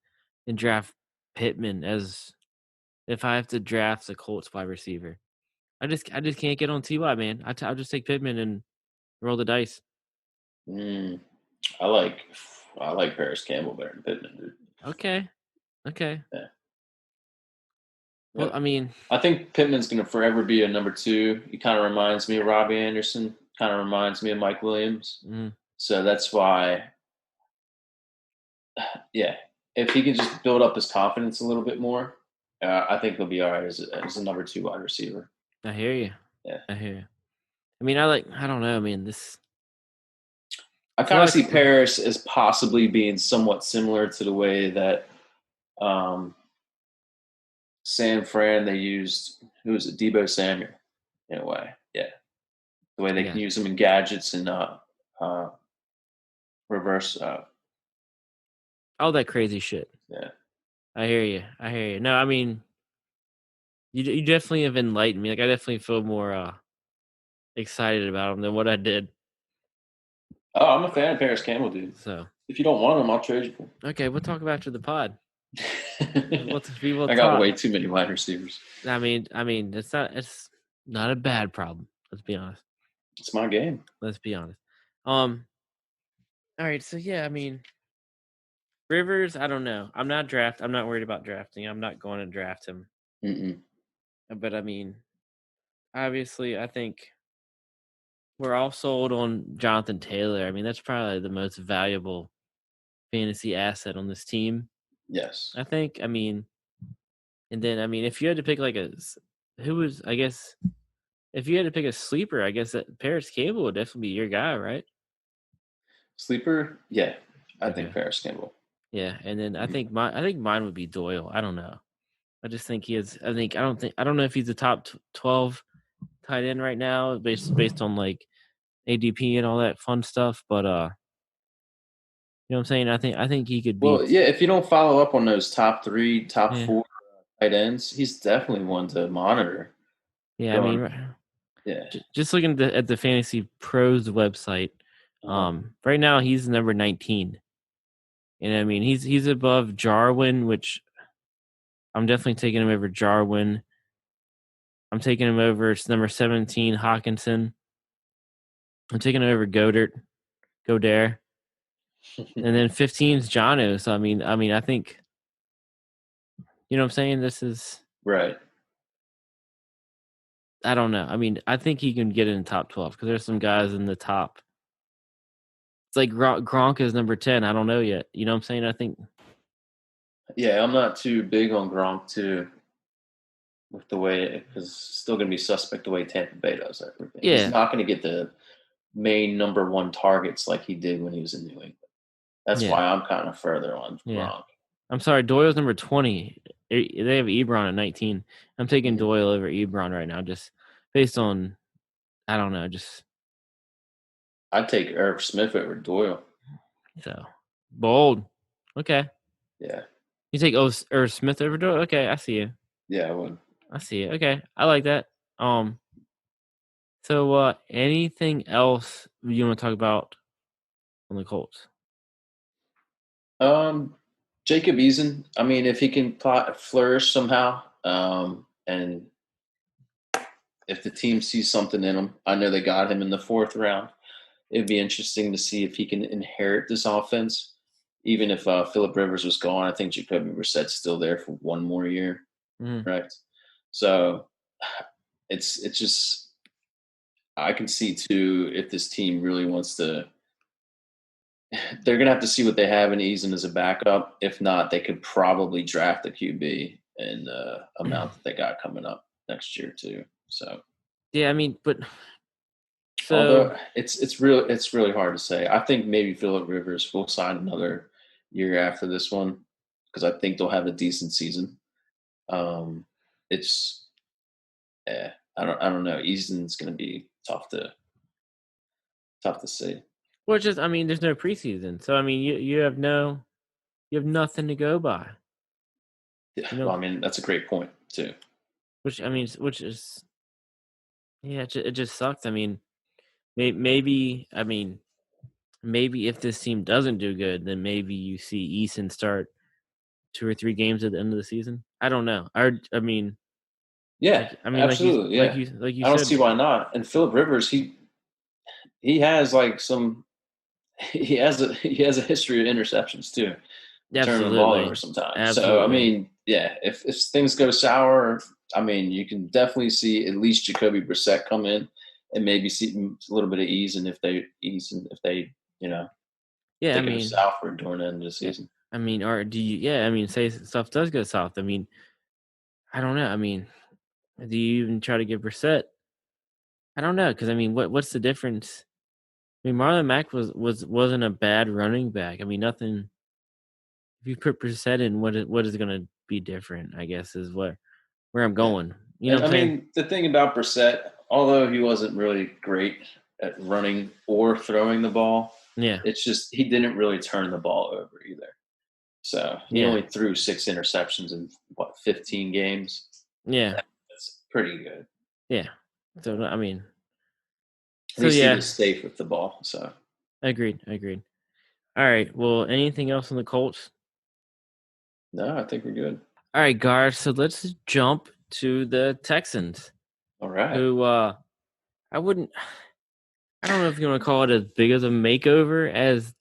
and draft Pittman as if I have to draft the Colts wide receiver. I just can't get on Ty, man. I'll just take Pittman and roll the dice. Mm, I like I like Paris Campbell better than Pittman, dude. Okay. Okay. Yeah. Well, Yep. I mean, I think Pittman's going to forever be a number two. He kind of reminds me of Robbie Anderson. Kind of reminds me of Mike Williams. mhm. So that's why, yeah, if he can just build up his confidence a little bit more, I think he'll be all right as a number two wide receiver. I hear you. Yeah. I hear you. I mean, I don't know. I mean, this I it's a kind lot of of see Paris as possibly being somewhat similar to the way that um, San Fran, they used, who was it, Debo Samuel, in a way. Yeah. The way they yeah. can use them in gadgets and uh, reverse. All that crazy shit. Yeah. I hear you. I hear you. No, I mean, you definitely have enlightened me. Like I definitely feel more excited about him than what I did. Oh, I'm a fan of Paris Campbell, dude. So If you don't want him, I'll trade you for okay, we'll talk about after the pod. him. We will I got talk. way too many wide receivers. I mean, it's not a bad problem. Let's be honest. It's my game. Let's be honest. Um. All right. So yeah, I mean, Rivers. I don't know. I'm not worried about drafting. I'm not going to draft him. Mm-mm. But I mean, obviously, I think we're all sold on Jonathan Taylor. I mean, that's probably the most valuable fantasy asset on this team. Yes. I think. I mean, and then I mean, if you had to pick like who was, I guess, if you had to pick a sleeper, I guess that Paris Cable would definitely be your guy, right? Sleeper? Yeah. I think Okay. Paris Campbell. Yeah, and then I think mine would be Doyle. I don't know. I just think he is. I don't know if he's the top 12 tight end right now, based on like ADP and all that fun stuff. But you know what I'm saying? I think he could Well, beat. yeah, if you don't follow up on those top three, top Yeah, four tight ends, he's definitely one to monitor yeah. I going. mean, Yeah. just looking at the Fantasy Pros website, Uh-huh. right now he's number 19, and I mean he's above Jarwin, which I'm definitely taking him over Jarwin. I'm taking him over number 17 Hawkinson. I'm taking him over Godare, and then 15 is Jono. So I mean, I think you know what I'm saying. This is Right. I don't know. I mean, I think he can get in the top 12 because there's some guys in the top. It's like Gronk is number 10. I don't know yet. You know what I'm saying? I think Yeah, I'm not too big on Gronk too, with the way, because it's still going to be suspect the way Tampa Bay does everything. He's yeah, not going to get the main number one targets like he did when he was in New England. That's yeah, why I'm kind of further on yeah. Gronk. I'm sorry, Doyle's number 20. They have Ebron at 19. I'm taking Mhm. Doyle over Ebron right now, just based on I don't know, just I'd take Irv Smith over Doyle. so bold. Okay, Yeah, you take or Smith over Doyle. Okay, I see you. yeah, I would. I see it. Okay, I like that. So anything else you want to talk about on the Colts? Um, Jacob Eason. I mean, if he can flourish somehow, and if the team sees something in him, I know they got him in the fourth round. It'd be interesting to see if he can inherit this offense. even if Philip Rivers was gone, I think Jacoby Brissett's still there for one more year, Mhm. right? So it's just I can see too if this team really wants to. They're gonna have to see what they have in Eason as a backup. If not, they could probably draft a QB and amount that they got coming up next year too. So Yeah, I mean, but so although it's really hard to say. I think maybe Philip Rivers will sign another year after this one because I think they'll have a decent season. Um, it's I don't know. Easton's going to be tough to see. well, it's just I mean, there's no preseason, so I mean, you have nothing to go by, Yeah, you well, know. I mean that's a great point too. Which I mean, which is yeah, it just sucks. I mean, maybe I mean maybe if this team doesn't do good, then maybe you see Eason start 2 or 3 games at the end of the season. I don't know. I mean, Yeah, absolutely. Yeah, like you I don't said. see why not. And Philip Rivers, he has like some he has a history of interceptions too, turning the ball over Absolutely. sometimes. So I Absolutely. mean, yeah, if things go sour, I mean, you can definitely see at least Jacoby Brissett come in and maybe see a little bit of ease, and if they if Yeah, I they go mean, south for during the end of the yeah. season. I mean, or do you yeah, I mean, say stuff does go south. I mean, I don't know. I mean, do you even try to give Brissett? I don't know because I mean, what's the difference? I mean, Marlon Mack wasn't a bad running back. I mean, nothing. If you put Brissett in, what is going to be different? I guess is where I'm Yeah, going. You know and what I I'm saying? mean the thing about Brissett, although he wasn't really great at running or throwing the ball, Yeah, it's just he didn't really turn the ball over either. So he yeah, only threw 6 interceptions in what 15 games. yeah, That's pretty good. yeah. So So I mean, at so least he yeah, was safe with the ball. So agreed, agreed. All right. Well, anything else on the Colts? no, I think we're good. All right, guys. So let's jump to the Texans, All right. who I wouldn't. I don't know if you want to call it as big of a makeover as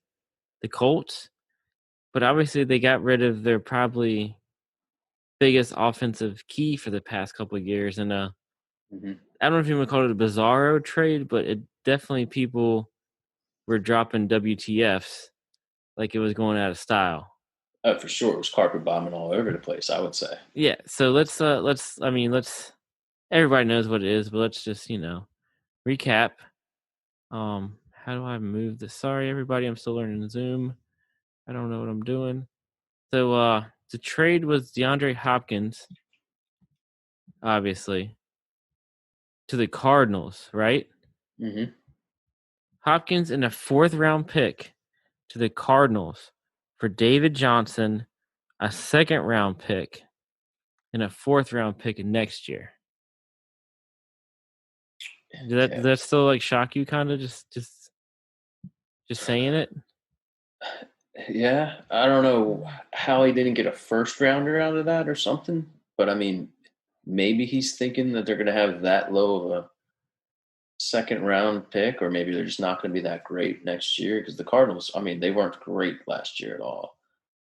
the Colts, but obviously they got rid of their probably biggest offensive key for the past couple of years, and Hmm. I don't know if you want to call it a bizarro trade, but it definitely people were dropping WTFs like it was going out of style. Oh, for sure, it was carpet bombing all over the place. I would say. Yeah, so let's I mean let's everybody knows what it is, but let's just recap. How do I move this? Sorry, everybody, I'm still learning Zoom. I don't know what I'm doing. So the trade was DeAndre Hopkins, obviously, to the Cardinals, right? Hmm. Hopkins in a fourth round pick to the Cardinals for David Johnson, a second round pick, and a fourth round pick next year. Does Yeah. that still like shock you kind of just saying it? Yeah, I don't know how he didn't get a first rounder out of that or something, but I mean, maybe he's thinking that they're going to have that low of a second round pick, or maybe they're just not going to be that great next year because the Cardinals, I mean, they weren't great last year at all.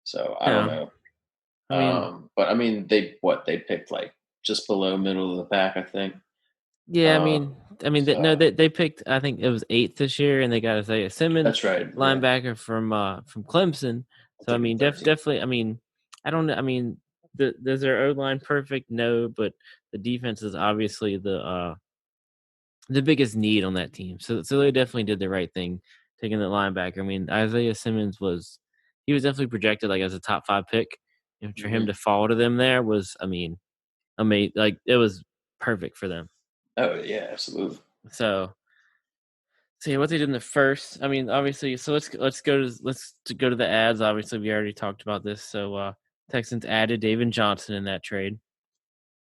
So I don't No. know. I mean, But I mean, they picked like just below middle of the pack, I think. yeah, Um, no, so they picked. I think it was eighth this year, and they got Isaiah Simmons, that's right. Yeah, linebacker from Clemson. I So I think in mean, 13. definitely. I mean, I don't know. I mean, does their O line perfect? No, but the defense is obviously the biggest need on that team. So they definitely did the right thing taking the linebacker. I mean, Isaiah Simmons he was definitely projected like as a top 5 pick. And for him Hmm. to fall to them there was, I mean, amazing. Like it was perfect for them. Oh yeah, absolutely. So see what they did in the first. I mean, obviously, so let's go to the ads. Obviously, we already talked about this. So Texans added David Johnson in that trade.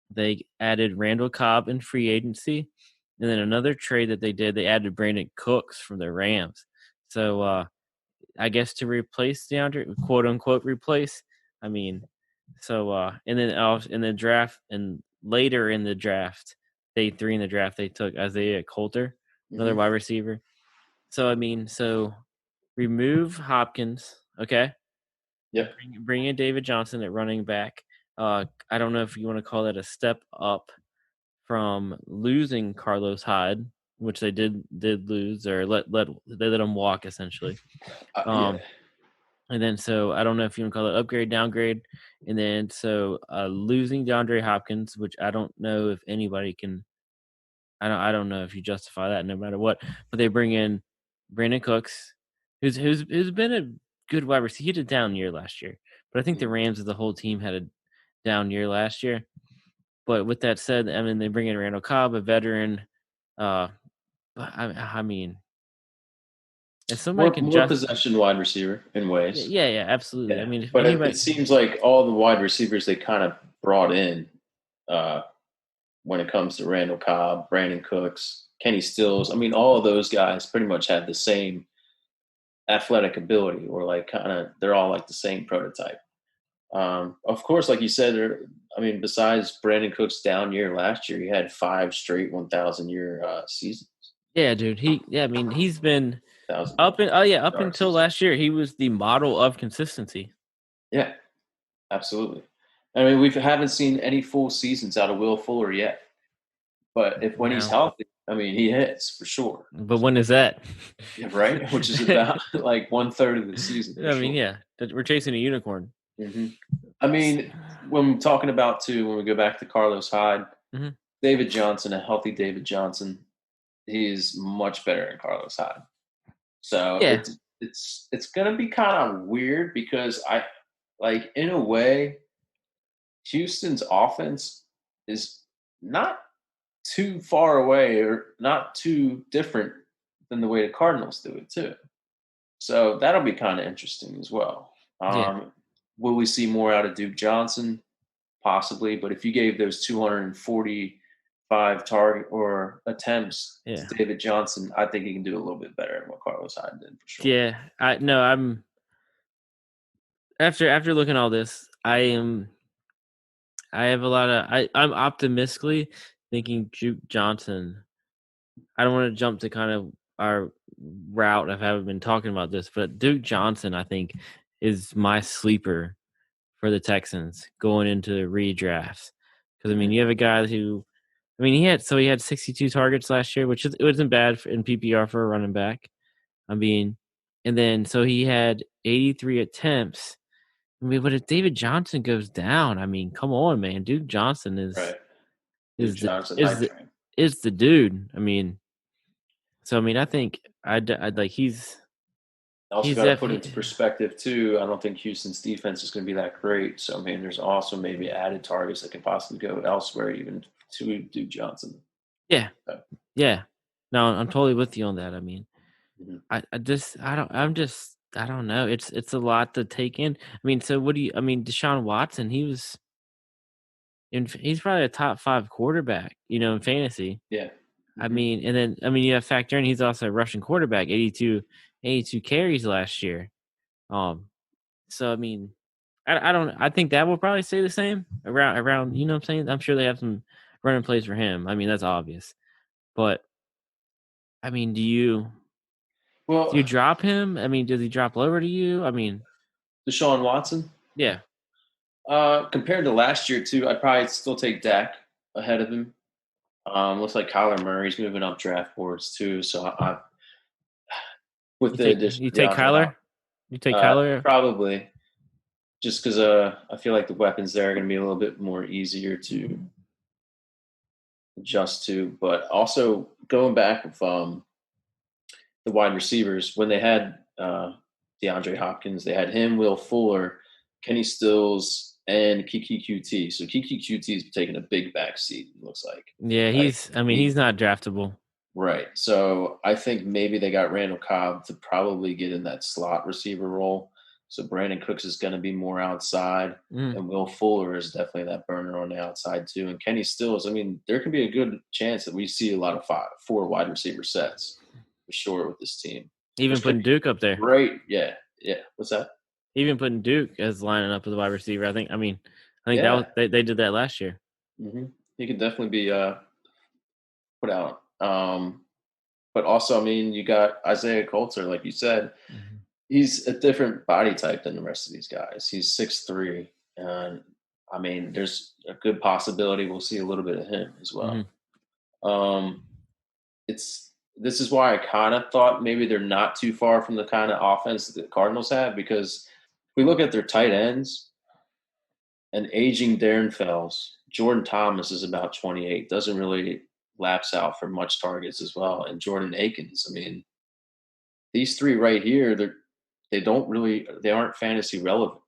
They added Randall Cobb in free agency, and then another trade that they did, they added Brandon Cooks from the Rams. So I guess to replace DeAndre, quote unquote, replace. I mean, so and then in the draft and later in the draft, day 3 in the draft, they took Isaiah Coulter, another Hmm. wide receiver. So I mean, so remove Hopkins, okay? Yep. Bring in David Johnson at running back. I don't know if you want to call that a step up from losing Carlos Hyde, which they did lose or they let him walk essentially. Yeah. Um, and then so I don't know if you want to call it upgrade, downgrade, and then so losing DeAndre Hopkins, which I don't know if anybody can. I don't know if you justify that no matter what. But they bring in Brandon Cooks, who's been a good wide receiver. He had a down year last year, but I think the Mhm. Rams as the whole team had a down year last year. But with that said, I mean they bring in Randall Cobb, a veteran. Uh, but I mean, if somebody can More just possession wide receiver in ways. yeah, absolutely. I Yeah, mean, if but it anybody, seems like all the wide receivers they kind of brought in uh, when it comes to Randall Cobb, Brandon Cooks, Kenny Stills. I mean, all of those guys pretty much have the same athletic ability, or like kind of they're all like the same prototype. Of course, like you said, I mean, besides Brandon Cooks' down year last year, he had 5 straight 1,000-year seasons, yeah, dude, I mean, he's been thousand up in up yard until seasons. last year, he was the model of consistency. Yeah, absolutely. I mean, we haven't seen any full seasons out of Will Fuller yet. But if when he's No, healthy, I mean, he hits for sure. but when is that? Yeah, right? Which is about like 1/3 of the season for I mean, sure. yeah, we're chasing a unicorn. hmm I mean, when we're talking about too, when we go back to Carlos Hyde, Mhm. David Johnson, a healthy David Johnson, he is much better than Carlos Hyde. So Yeah, it's gonna be kind of weird because I like in a way, Houston's offense is not too far away or not too different than the way the Cardinals do it too. So that'll be kind of interesting as well. yeah, Will we see more out of Duke Johnson? Possibly, but if you gave those 245 target or attempts yeah, to David Johnson, I think he can do a little bit better than what Carlos Hyde did for sure. yeah. I no, I'm after looking at all this, I have a lot of I'm optimistically thinking Duke Johnson. I don't want to jump to kind of our route of having been talking about this, but Duke Johnson, I think, is my sleeper for the Texans going into the redrafts. Because I mean, hmm you have a guy who, I mean, he had 62 targets last year, which it wasn't bad in PPR for a running back. I mean, and then so he had 83 attempts. I mean, but if David Johnson goes down, I mean, come on, man, Duke Johnson Right. Duke is the Johnson, is hype the train. is the dude. I mean, so I mean, I think I'd like Also he's got to put definitely into perspective too. I don't think Houston's defense is going to be that great. So I mean, there's also maybe added targets that can possibly go elsewhere, even to Duke Johnson. yeah, So, yeah. No, I'm totally with you on that. I mean, mhm. I just I don't know. It's a lot to take in. I mean, so what do you? I mean, Deshaun Watson, he's probably a top 5 quarterback, in fantasy. Yeah. I hmm mean, and then I mean, you have factor in he's also a rushing quarterback, 82 carries last year. Um, so I mean, I don't. I think that will probably stay the same around. You know what I'm saying? I'm sure they have some running plays for him. I mean, that's obvious. But I mean, do you Well, drop him? I mean, does he drop lower to you? I mean, Deshaun Watson, yeah. compared to last year too, I'd probably still take Dak ahead of him. Looks like Kyler Murray's moving up draft boards too. So with the addition You of take DeAndre Kyler? Hopkins, You take Kyler? probably just because I feel like the weapons there are going to be a little bit more easier to adjust to. But also going back with the wide receivers when they had DeAndre Hopkins, they had him, Will Fuller, Kenny Stills, and Kiki QT. So Kiki QT is taking a big back seat. It looks like, Yeah, right? I mean, he's not draftable. Right. So I think maybe they got Randall Cobb to probably get in that slot receiver role. So Brandon Cooks is going to be more outside, Mm, and Will Fuller is definitely that burner on the outside too. And Kenny Stills, I mean, there could be a good chance that we see a lot of 4 wide receiver sets for sure with this team, even which could putting be Duke up there. great. Yeah. Yeah. What's that? Even putting Duke as lining up as a wide receiver. I think that was Yeah. they did that last year. He could definitely be put out. But also, I mean, you got Isaiah Coulter, like you said. Mhm. he's a different body type than the rest of these guys. He's 6'3", and I mean, there's a good possibility we'll see a little bit of him as well. Hmm. Um, it's this is why I kind of thought maybe they're not too far from the kind of offense that the Cardinals have, because if we look at their tight ends, an aging Darren Fells, Jordan Thomas is about 28, doesn't really lapse out for much targets as well, and Jordan Akins. I mean, these three right here, they aren't fantasy relevant.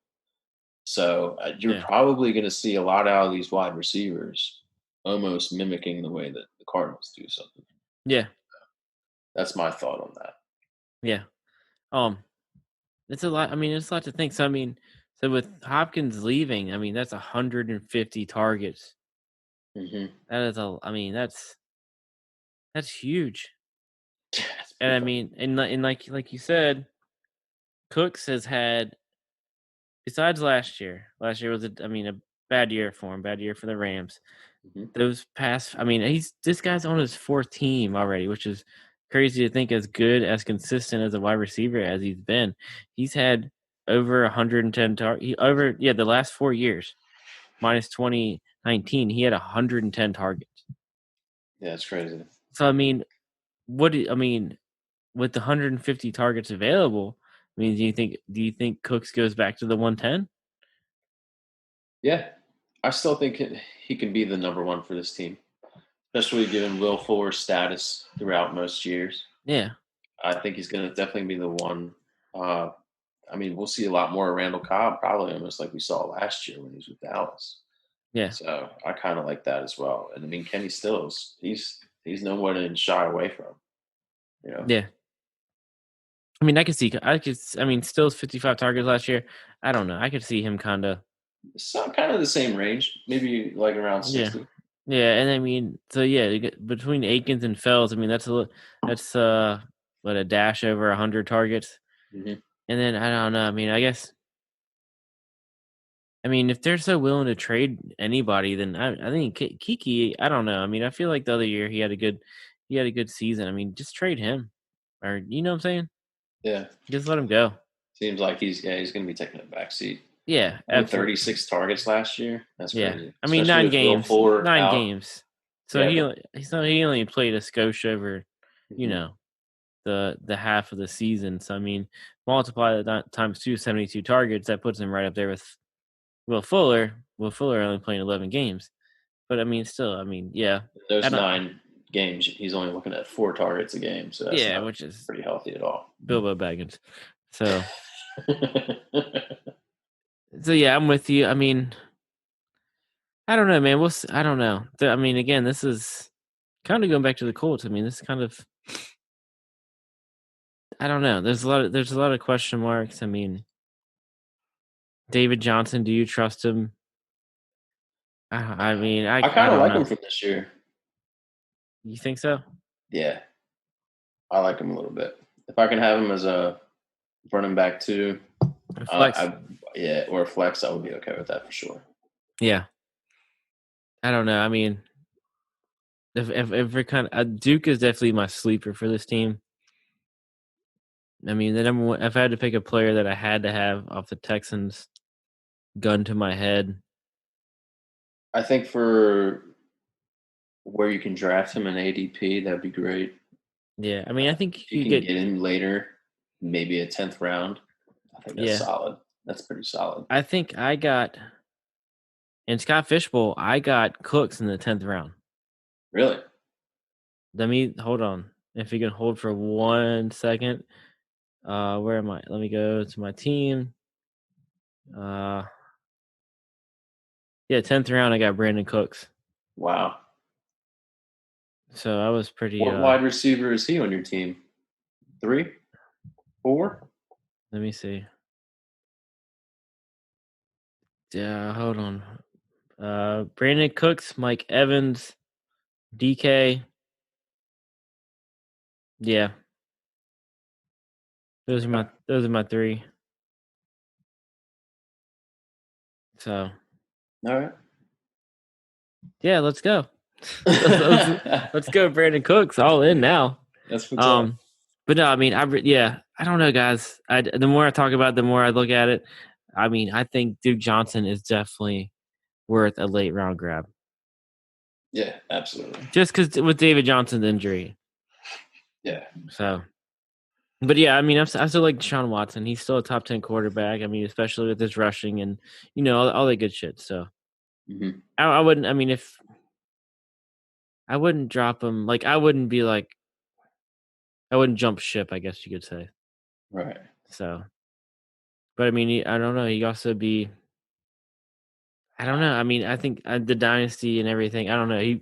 So you're Yeah, probably going to see a lot out of these wide receivers, almost mimicking the way that the Cardinals do something. yeah, That's my thought on that. yeah. Um, it's a lot. I mean, it's a lot to think. So I mean, so with Hopkins leaving, I mean that's 150 targets. Hmm. That is a. I mean that's huge. That's And pretty I fun. mean, and like you said, Cooks has had besides last year. Last year was a bad year for him. Bad year for the Rams. Hmm. Those past, I mean, this guy's on his fourth team already, which is crazy to think. As good, as consistent as a wide receiver as he's been, he's had over 110 over the last 4 years minus 2019. He had 110 targets. Yeah, it's crazy. So I mean, I mean with the 150 targets available? I mean, do you think Cooks goes back to the 110? Yeah, I still think he can be the number one for this team, especially given Will Fuller's status throughout most years. Yeah, I think he's going to definitely be the one. Uh, I mean, we'll see a lot more of Randall Cobb, probably almost like we saw last year when he was with Dallas. yeah, So I kind of like that as well. And I mean, Kenny Stills, he's no one to shy away from. You know, yeah. I mean, I mean, Stills 55 targets last year. I don't know. I could see him kind of. so kind of the same range, maybe like around Yeah. 60. Yeah, and I mean, so yeah, between Akins and Fells, I mean, that's what, a dash over 100 targets. Hmm. And then I don't know. I mean, if they're so willing to trade anybody, then I think Kiki. I don't know. I mean, I feel like the other year he had a good season. I mean, just trade him, or you know what I'm saying? Yeah, Just let him go. seems like he's going to be taking a back seat. Yeah, Only absolutely. 36 targets last year. That's Yeah, crazy, I mean especially nine with Will games, Fuller nine out. games. So Yeah, he but only- he's not he only played a skosh over, you mhm. know, the half of the season. So I mean, multiply that times 72 targets. That puts him right up there with Will Fuller. Will Fuller only playing 11 games, but I mean, still, I mean, yeah, I Those don't. 9 games, he's only looking at 4 targets a game, so that's Yeah, not which is pretty healthy at all. Bilbo Baggins. So yeah, I'm with you. I mean, I don't know, man. I don't know. I mean, again, this is kind of going back to the Colts. I mean, this is kind of. I don't know. There's a lot of question marks. I mean, David Johnson, do you trust him? I mean, I I kind of don't like know. him from this year. You think so? Yeah, I like him a little bit. If I can have him as a running back too, Flex. I yeah, or a flex, I would be okay with that for sure. Yeah. I don't know. I mean, if we're kind of Duke is definitely my sleeper for this team. I mean, the number one. If I had to pick a player that I had to have off the Texans, gun to my head. I think for where you can draft him in ADP, that'd be great. Yeah. I mean, I think If you you can get. get him later, maybe a 10th round, I think that's Yeah. solid. That's pretty solid. I think I got in Scott Fishbowl. I got Cooks in the 10th round. Really? Let me hold on. If you can hold for 1 second. Where am I? Let me go to my team. Uh, yeah, 10th round. I got Brandon Cooks. Wow. So I was pretty. What wide receiver is he on your team? 3, 4? Let me see. Yeah, hold on. Brandon Cooks, Mike Evans, DK. Yeah, those are Okay. my three. So All right. yeah, let's go. let's, let's let's go, Brandon Cooks. All in now. That's what's up. Um, but no, I mean, yeah. I don't know, guys. The more I talk about it, the more I look at it. I mean, I think Duke Johnson is definitely worth a late round grab. Yeah, absolutely. Just because with David Johnson's injury. Yeah. So, but yeah, I mean, I still like Deshaun Watson. He's still a top 10 quarterback. I mean, especially with his rushing and, all that good shit. So Hmm. I wouldn't, I mean, if I wouldn't drop him, like, I wouldn't be like, I wouldn't jump ship, I guess you could say. Right. So, but I mean, I don't know. He also be, I don't know. I mean, I think the dynasty and everything. I don't know.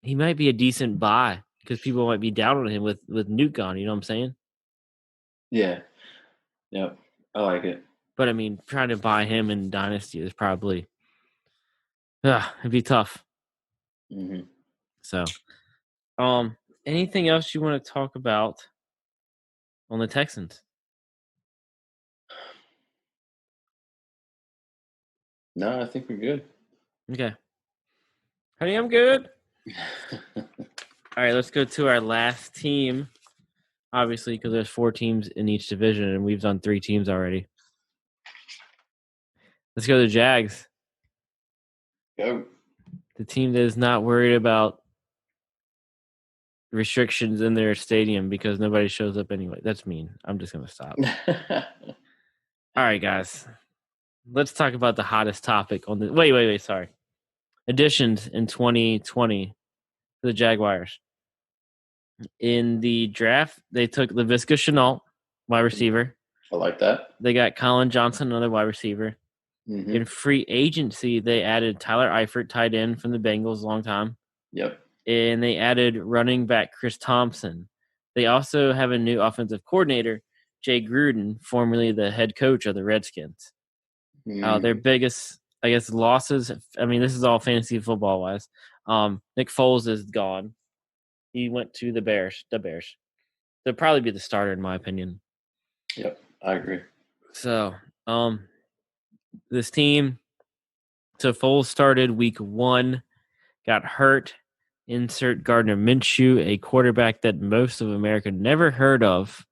He might be a decent buy because people might be down on him with Nuke gone. You know what I'm saying? Yeah. Yep. I like it. But I mean, trying to buy him in dynasty is probably, it'd be tough. Hmm. So, anything else you want to talk about on the Texans? No, I think we're good. Okay, honey, I'm good. All right, let's go to our last team. Obviously, because there's 4 teams in each division, and we've done 3 teams already. Let's go to the Jags. Go. The team that is not worried about restrictions in their stadium because nobody shows up anyway. That's mean. I'm just gonna stop. All right, guys. Let's talk about the hottest topic on the wait, sorry. Additions in 2020 to the Jaguars. In the draft, they took LaVisca Chenault, wide receiver. I like that. They got Colin Johnson, another wide receiver. Hmm. In free agency, they added Tyler Eifert, tight end from the Bengals, long time. Yep. And they added running back Chris Thompson. They also have a new offensive coordinator, Jay Gruden, formerly the head coach of the Redskins. Their Hmm. biggest, I guess, losses. I mean, this is all fantasy football wise. Nick Foles is gone. He went to the Bears. The Bears. They'll probably be the starter, in my opinion. Yep. I agree. So, this team. So Foles started week 1, got hurt. Insert Gardner Minshew, a quarterback that most of America never heard of.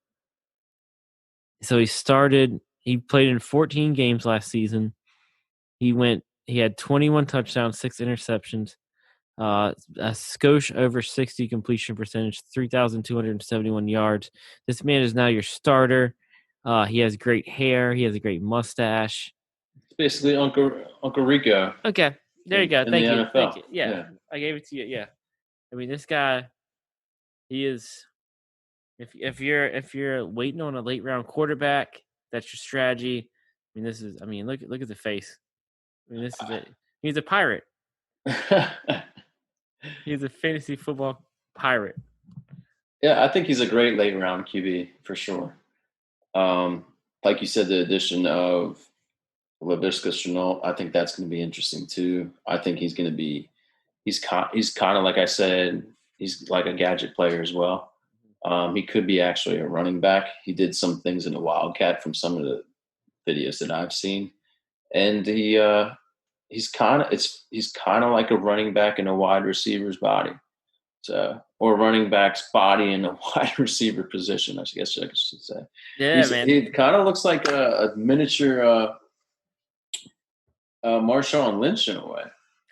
So he played in 14 games last season. He had 21 touchdowns, 6 interceptions, a skosh over 60 completion percentage, 3,271 yards. This man is now your starter. He has great hair. He has a great mustache. It's basically Uncle Rico Okay, there you in, go. in the Thank you. Thank NFL. you. Yeah, Yeah. I gave it to you. Yeah, I mean this guy. He is. If you're waiting on a late round quarterback, that's your strategy. I mean, this is. I mean, look at the face. I mean, this is it. He's a pirate. He's a fantasy football pirate. Yeah, I think he's a great late round QB for sure. Um, like you said, the addition of LaVisca Chenault, I think that's going to be interesting too. I think he's going to be he's kind of like I said, he's like a gadget player as well. He could be actually a running back. He did some things in the Wildcat from some of the videos that I've seen, and he's kind of like a running back in a wide receiver's body. So, or running back's body in a wide receiver position, I guess I should say. Yeah, He man. kind of looks like a miniature Marshawn Lynch in a way.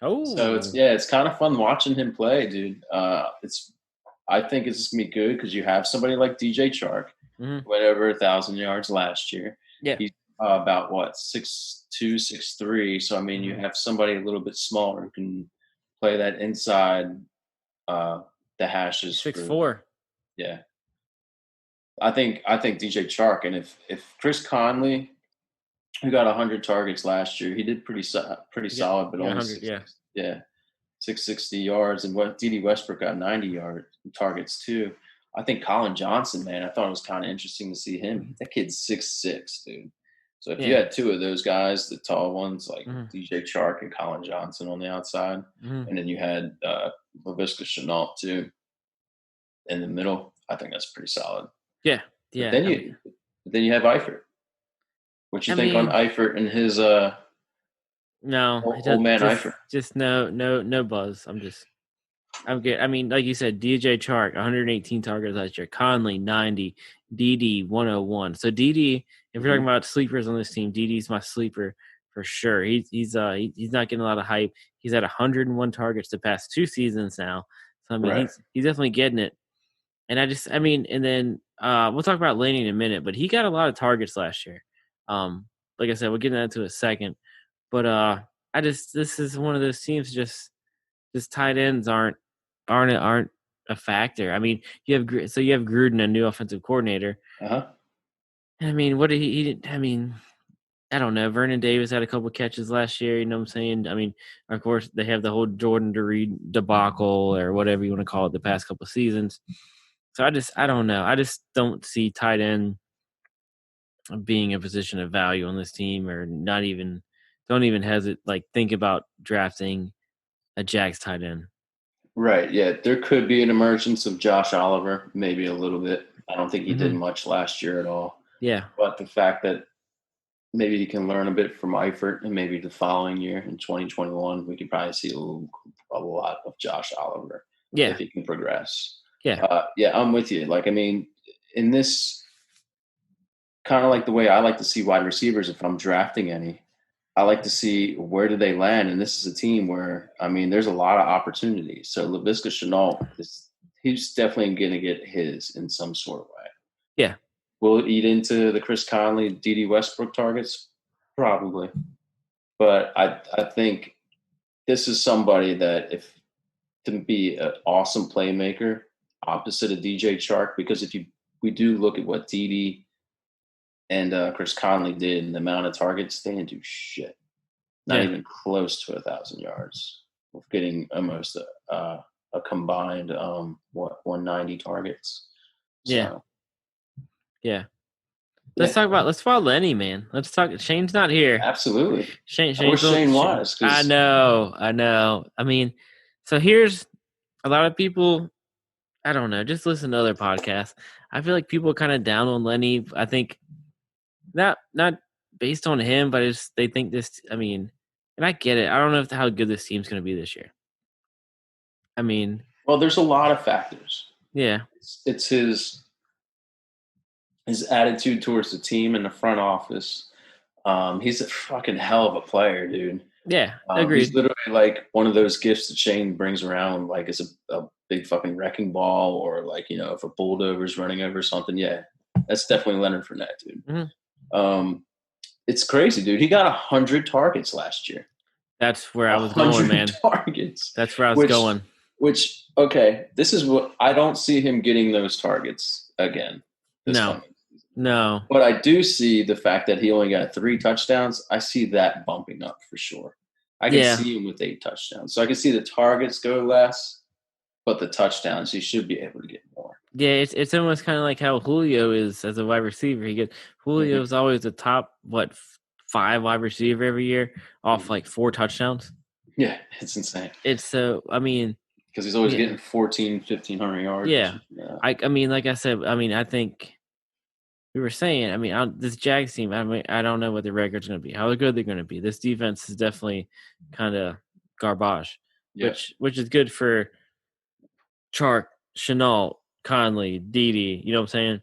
So Oh, it's kind of fun watching him play, dude. I think it's just gonna be good because you have somebody like DJ Chark, hmm went over 1,000 yards last year. yeah. He's about what 6'2", 6'3". So I mean, you hmm have somebody a little bit smaller who can play that inside the hashes He's six for four. yeah. I think DJ Chark, and if Chris Conley, who got 100 targets last year, he did pretty solid, but Yeah, only 100. Yeah. 660 yards, and what D.D. Westbrook got 90 yard targets too. I think Colin Johnson, man, I thought it was kind of interesting to see him. That kid's 6'6", dude. So if you Yeah. had 2 of those guys, the tall ones like hmm DJ Chark and Colin Johnson on the outside, hmm and then you had LaVisca Chenault too in the middle, I think that's pretty solid. Yeah. But Yeah. then you have Eifert. What you I think on mean, Eifert and his no, it does old man Eifert? just no buzz. I'm just I'm good. I mean, like you said, DJ Chark, 118 targets last year. Conley, 90. DD, 101. So DD, if you're talking Mhm. about sleepers on this team, DD's my sleeper for sure. He's not getting a lot of hype. He's at 101 targets the past 2 seasons now. So I mean, Right. he's definitely getting it. And I mean, and then we'll talk about Laney in a minute, but he got a lot of targets last year. Like I said, we'll get into a second. But this is one of those teams just tight ends aren't a factor. I mean, you have Gruden, a new offensive coordinator. Uh-huh. I mean, what did he didn't I mean, I don't know. Vernon Davis had a couple catches last year, you know what I'm saying? I mean, of course, they have the whole Jordan DeReed debacle or whatever you want to call it the past couple seasons. So I don't know. I just don't see tight end being a position of value on this team, or not even don't even hesitate think about drafting a Jags tight end. Right. Yeah. There could be an emergence of Josh Oliver, maybe a little bit. I don't think he did Hmm. much last year at all. Yeah, But the fact that maybe he can learn a bit from Eifert, and maybe the following year in 2021, we could probably see a lot of Josh Oliver if yeah, he can progress. yeah, Yeah, I'm with you. Like, I mean, in this kind of like the way I like to see wide receivers if I'm drafting any, I like to see where do they land. And this is a team where, I mean, there's a lot of opportunities. So LaVisca Chenault he's definitely going to get his in some sort of way. yeah, Will it eat into the Chris Conley, D.D. Westbrook targets? Probably. But I think this is somebody that if to be an awesome playmaker opposite of DJ Chark, because if we do look at what D.D. and Chris Conley did and the amount of targets, they didn't do shit. Not yeah, even close to 1,000 yards. With getting almost a combined 190 targets. yeah, So yeah. yeah, Let's talk about Lenny, man. Let's talk. Shane's not here. absolutely. I Shane's wish on. Shane was I because know, I know. I mean, so here's a lot of people. I don't know. Just listen to other podcasts. I feel like people are kind of down on Lenny. I think not based on him, but it's they think this. I mean, and I get it. I don't know how good this team's going to be this year. I mean, well, there's a lot of factors. yeah, It's his attitude towards the team and the front office. He's a fucking hell of a player, dude. yeah, He's agreed. literally like one of those gifts that Shane brings around, like as a big fucking wrecking ball, or like if a bulldover's running over something. Yeah, that's definitely Leonard Fournette, dude. Hmm. Um, it's crazy, dude. He got 100 targets last year. That's where I A was going, hundred man. targets, That's where I was which going. okay, this is what I don't see him getting those targets again this No, coming season. no, But I do see the fact that he only got 3 touchdowns. I see that bumping up for sure. I can yeah. see him with 8 touchdowns. So I can see the targets go less, but the touchdowns, he should be able to get more. Yeah, it's almost kind of like how Julio is as a wide receiver. Mhm, Julio's always the top 5 wide receiver every year off mhm. like 4 touchdowns. Yeah, it's insane It's so I mean, because he's always yeah, getting 14, 1,500 yards or yeah. something like that. I mean, like I said, I mean, I think we were saying. I mean, this Jags team. I mean, I don't know what the record's going to be. How good they're going to be. This defense is definitely kind of garbage, Yeah. which is good for Chark, Chenault, Conley, Didi. You know what I'm saying?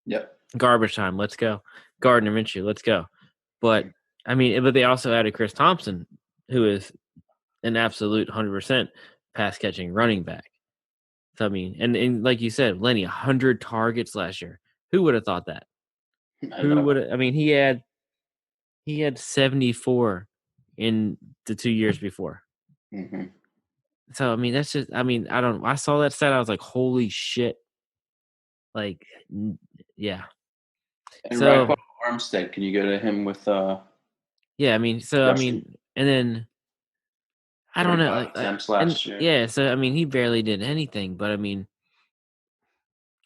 Yep. Garbage time. Let's go. Gardner Minshew. Let's go. But Mhm. I mean, but they also added Chris Thompson, who is an absolute 100% pass catching running back. So I mean, and like you said, Lenny, 100 targets last year. Who would have thought that? I Who know. would? I mean, he had 74 in the 2 years before. Hmm. So I mean, that's just. I mean, I don't. I saw that stat. I was like, holy shit! Like, yeah. And right, So Armstead, can you go to him with yeah. I mean, rushing and then I don't know, 35 attempts and last year? yeah, so I mean, he barely did anything, but I mean,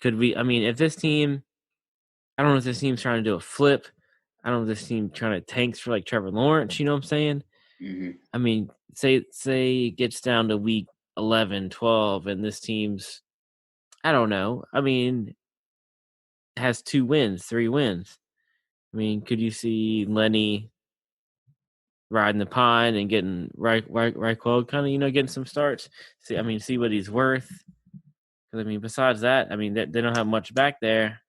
could we? I mean, if this team, I don't know if this team's trying to do a flip. I don't know if this team trying to tanks for like Trevor Lawrence. You know what I'm saying? Hmm. I mean, say it gets down to week 11, 12, and this team's, I don't know. I mean, has 2 wins, 3 wins. I mean, could you see Lenny? riding the pine and getting right quote, kind of getting some starts. See what he's worth. Because besides that, they don't have much back there.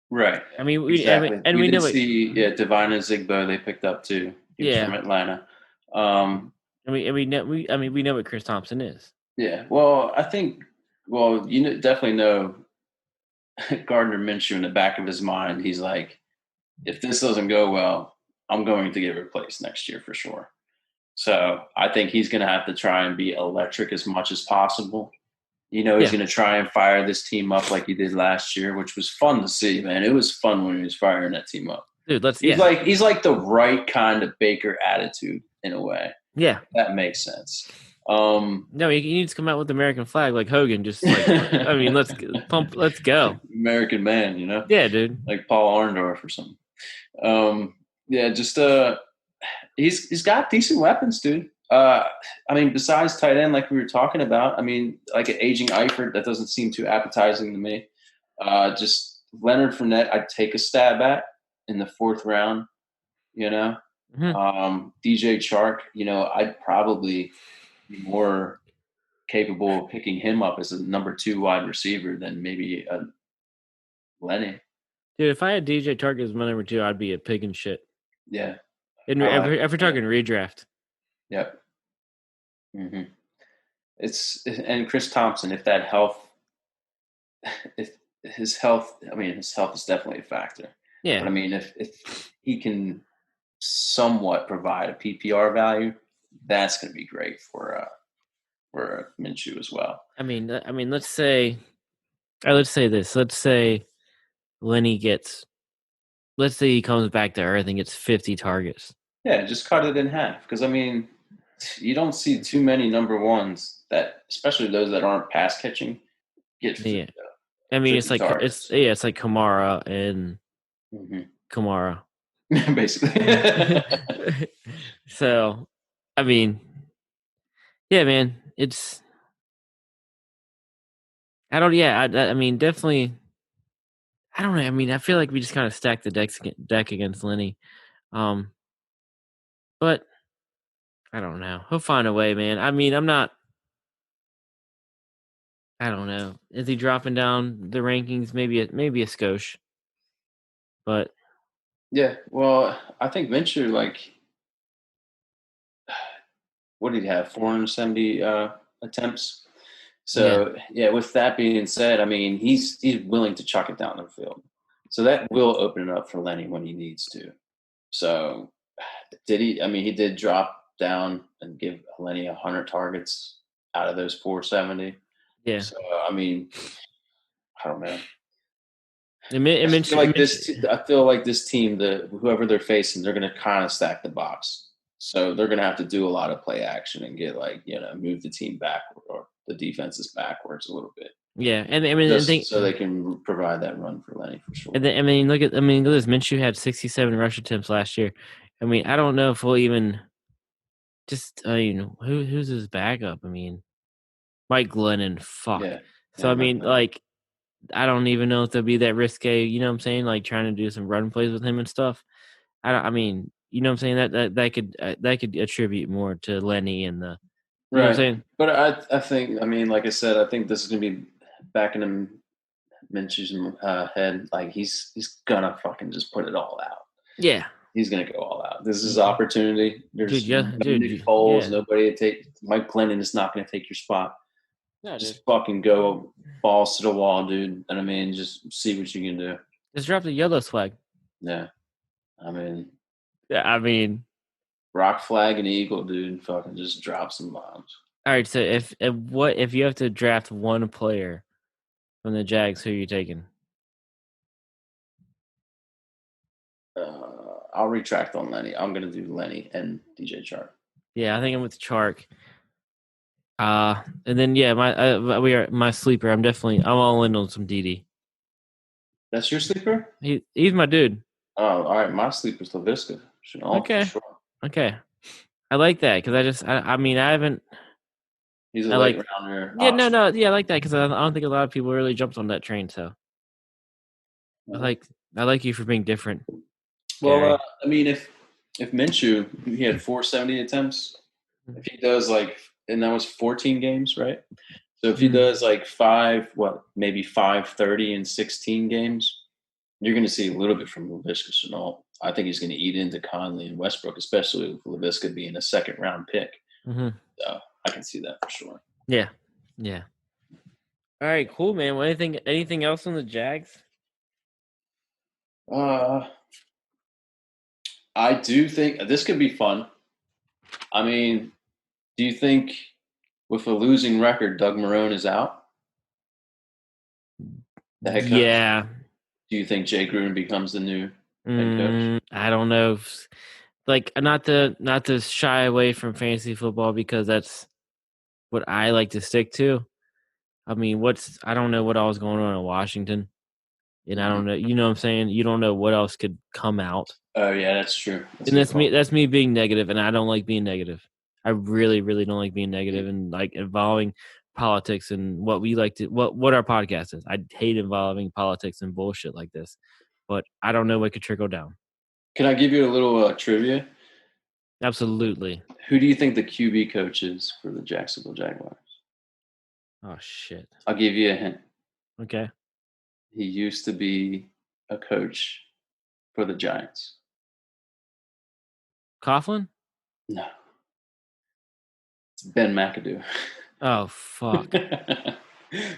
Right. I mean, Exactly. We we did know it. see, yeah, Divine and Zigbo they picked up too. He was from Yeah, Atlanta. Um, we know what Chris Thompson is. yeah. Well, I think, well, definitely know Gardner Minshew in the back of his mind. He's like, if this doesn't go well, I'm going to get replaced next year for sure. So I think he's going to have to try and be electric as much as possible. He's Yeah, going to try and fire this team up like he did last year, which was fun to see, man. It was fun when he was firing that team up. dude. He's like the right kind of Baker attitude in a way. Yeah, that makes sense. No, he needs to come out with the American flag like Hogan. Just like let's pump, let's go, American man. Yeah, dude. Like Paul Arndorf or something. Yeah, just he's got decent weapons, dude. Besides tight end, like we were talking about, like an aging Eifert, that doesn't seem too appetizing to me. Just Leonard Fournette, I'd take a stab at in the 4th round. DJ Chark, I'd probably be more capable of picking him up as a number 2 wide receiver than maybe a Lenny. Dude, if I had DJ Chark as my number 2, I'd be a pig in shit. Yeah. If we're talking redraft. Yep. Mm-hmm. And Chris Thompson, if his health is definitely a factor. Yeah. But if he can somewhat provide a PPR value, that's going to be great for Minshew as well. Let's say this. Let's say Lenny let's say he comes back to earth and gets 50 targets. Yeah, just cut it in half. Because you don't see too many number ones that, especially those that aren't pass catching, get 50. Yeah. It's like targets. it's like Kamara and Kamara. Basically. So, yeah, man, it's definitely. I don't know. I feel like we just kind of stacked the deck against Lenny. But I don't know. He'll find a way, man. I'm not. I don't know. Is he dropping down the rankings? Maybe a skosh. But yeah, well, I think Minshew, like, what did he have? 470 attempts. So yeah, with that being said, he's willing to chuck it down the field. So that will open it up for Lenny when he needs to. So did he? He did drop down and give Lenny 100 targets out of those 470. Yeah. So I don't know. I feel like this team, whoever they're facing, they're going to kind of stack the box. So they're going to have to do a lot of play action and get move the team backward or the defenses backwards a little bit. Yeah, and so they can provide that run for Lenny for sure. And then look at this. Minshew had 67 rush attempts last year. I don't know if we'll even just who's his backup. Mike Glennon. Fuck. Yeah. So I don't even know if they'll be that risque. You know what I'm saying? Like trying to do some run plays with him and stuff. You know what I'm saying? That could attribute more to Lenny and the. You know what I'm saying? But I think like I said, I think this is gonna be back in Minshew's head. Like he's gonna fucking just put it all out. Yeah. He's gonna go all out. This is his opportunity. There's Nick Foles, nobody to take. Mike Glennon is not gonna take your spot. No, just fucking go balls to the wall, dude. And just see what you can do. Just drop the yellow flag. Yeah. Yeah, rock flag and eagle, dude. Fucking just drop some bombs. All right, so if you have to draft one player from the Jags, who are you taking? I'll retract on Lenny. I'm gonna do Lenny and DJ Chark. Yeah, I think I'm with Chark. And then my sleeper. I'm all in on some DD. That's your sleeper? He's my dude. Oh, all right. My sleeper's LaVisca. Okay. For sure. Okay. I like that because I haven't. He's a late rounder. Yeah, no, yeah, I like that because I don't think a lot of people really jumped on that train. So I like you for being different. Well, if if Minshew, he had 470 attempts. If he does and that was 14 games, right? So if he does maybe 530 in 16 games, you're going to see a little bit from Laviska Shenault. I think he's going to eat into Conley and Westbrook, especially with Laviska being a second round pick. Mm-hmm. So I can see that for sure. Yeah. All right, cool, man. Well, anything else on the Jags? I do think this could be fun. I mean, do you think with a losing record, Doug Marrone is out? The head coach? Yeah. Do you think Jay Gruden becomes the new head coach? I don't know. Not to shy away from fantasy football because that's what I like to stick to. I mean, I don't know what else going on in Washington. And I don't know, you know what I'm saying? You don't know what else could come out. Oh yeah, that's true. That's me being negative, and I don't like being negative. I really, really don't like being negative and involving politics and what we like to what our podcast is. I hate involving politics and bullshit like this. But I don't know what could trickle down. Can I give you a little trivia? Absolutely. Who do you think the QB coach is for the Jacksonville Jaguars? Oh shit. I'll give you a hint. Okay. He used to be a coach for the Giants. Coughlin? No. It's Ben McAdoo. Oh fuck.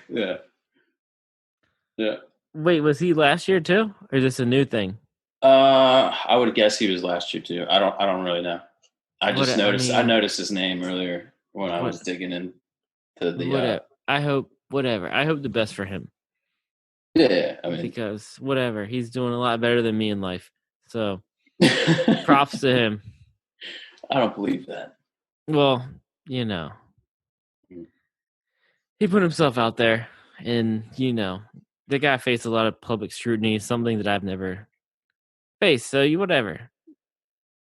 Yeah. Wait, was he last year too? Or is this a new thing? I would guess he was last year too. I don't really know. I noticed his name earlier when I was digging into the I hope the best for him. Yeah, I mean, because whatever, he's doing a lot better than me in life. So props to him. I don't believe that. Well, you know, he put himself out there, and the guy faced a lot of public scrutiny, something that I've never faced. So whatever.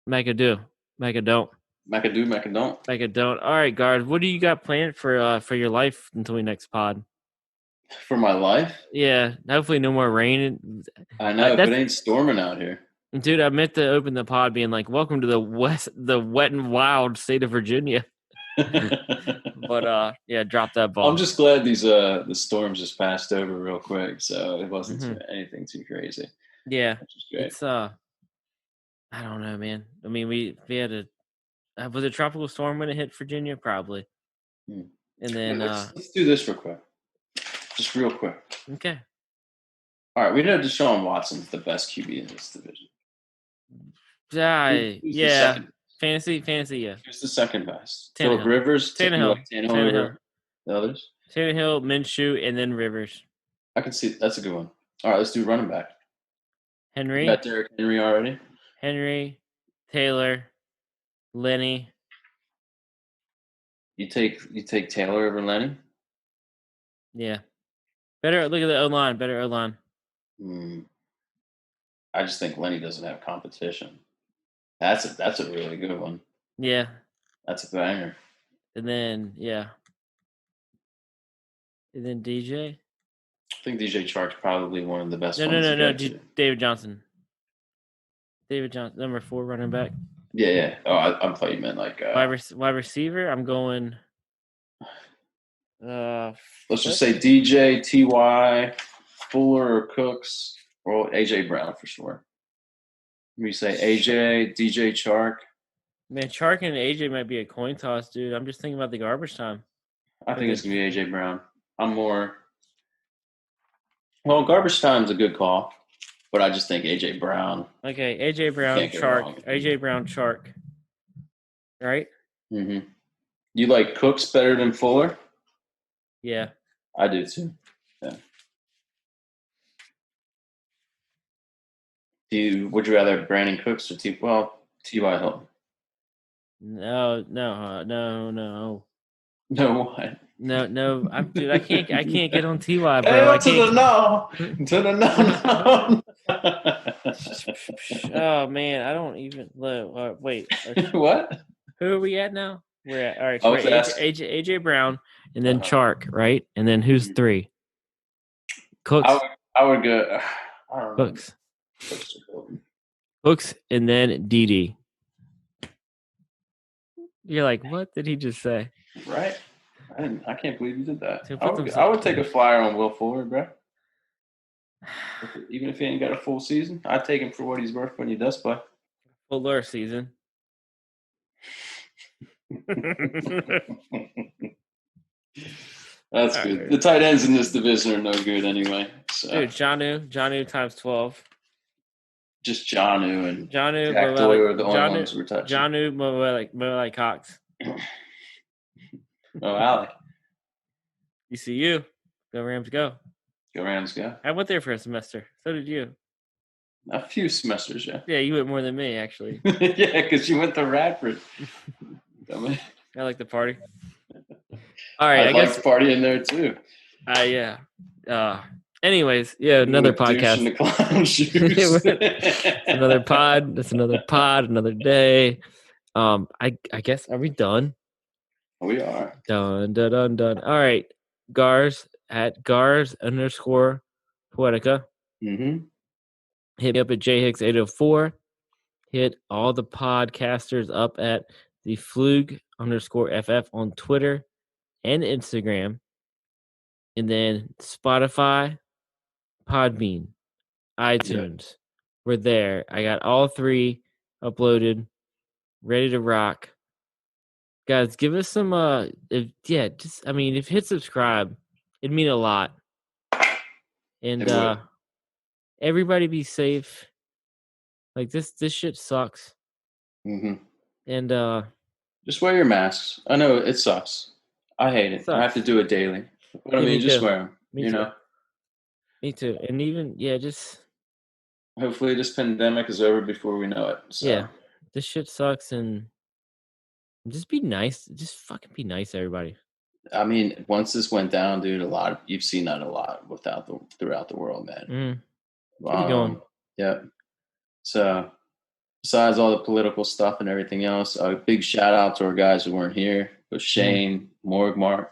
Make a do. Make a don't. Make a do, make a don't. Make a don't. All right, guard. What do you got planned for your life until we next pod? For my life? Yeah. Hopefully no more rain. I know, it ain't storming out here. Dude, I meant to open the pod being like, welcome to the wet and wild state of Virginia. But yeah, drop that ball. I'm just glad the storms just passed over real quick, so it wasn't anything too crazy. Yeah. Which is great. It's I don't know, man. I mean, we had was a tropical storm when it hit Virginia? Probably. And then let's do this real quick. Just real quick. Okay. All right, we know Deshaun Watson's the best QB in this division. Who's yeah. Fantasy, yeah. Who's the second best? Philip Rivers, Tannehill. Tannehill. The others? Tannehill, Minshew, and then Rivers. I can see that's a good one. All right, let's do running back. Henry. You got Derrick Henry already? Henry, Taylor, Lenny. You take Taylor over Lenny? Yeah. Better look at the O-line. Better O-line. I just think Lenny doesn't have competition. That's a really good one. Yeah. That's a banger. And then And then DJ. I think DJ Chark's probably one of the best ones. No. David Johnson. David Johnson, number 4 running back. Yeah. Oh, I thought you meant like wide receiver. I'm going. Let's just say DJ, Ty, Fuller, or Cooks, or AJ Brown for sure. We say AJ, DJ, Chark. Man, Chark and AJ might be a coin toss, dude. I'm just thinking about the garbage time. I think it's gonna be AJ Brown. I'm more. Well, garbage time's a good call, but I just think AJ Brown. Okay, AJ Brown, Chark. AJ Brown, Chark. Right? Mm-hmm. You like Cooks better than Fuller? Yeah. I do too. Yeah. Would you rather Brandon Cooks or T.Y. Hilton? No. No what? No. Dude, I can't get on Ty, bro. Hell to the no. To the no. Oh man, I don't even wait. What? Who are we at now? We're at all right. So AJ Brown, and then Chark, right? And then who's 3? Cooks. I would go. I don't know. Cooks, and then DD. You're like, what did he just say? Right? I can't believe you did that. So put I would take a flyer on Will Fuller, bro. Even if he ain't got a full season, I'd take him for what he's worth when he does play. Fuller season. That's All good. right. The tight ends in this division are no good anyway. So. Dude, Jonnu times 12. Just Jonnu and Jonnu, Jack Doyle are the only ones we're touching. Jonnu, more like Cox. Oh, Alec. ECU. Go Rams, go. Go Rams, go. I went there for a semester. So did you. A few semesters, yeah. Yeah, you went more than me, actually. Yeah, because you went to Radford. I like the party. All right, I guess party in there too. Yeah. Anyways, yeah, another podcast. The clown shoes. Another pod. That's another pod. Another day. I guess, are we done? We are done. All right, Gars at Gars_Poetica. Mm-hmm. Hit me up at jhicks804. Hit all the podcasters up at the Flug_FF on Twitter and Instagram. And then Spotify, Podbean, iTunes. Yeah. We're there. I got all 3 uploaded, ready to rock. Guys, give us some if hit subscribe, it'd mean a lot. And everybody be safe. Like this shit sucks. Mm-hmm. And just wear your masks. I know it sucks. I hate it. I have to do it daily. But I mean, just wear them. You know. Me too. And even just hopefully this pandemic is over before we know it. So. Yeah, this shit sucks, and just be nice. Just fucking be nice, everybody. I mean, once this went down, dude, you've seen that a lot throughout the world, man. Keep going. Yeah. So, besides all the political stuff and everything else, a big shout out to our guys who weren't here. With Shane, Morgmark,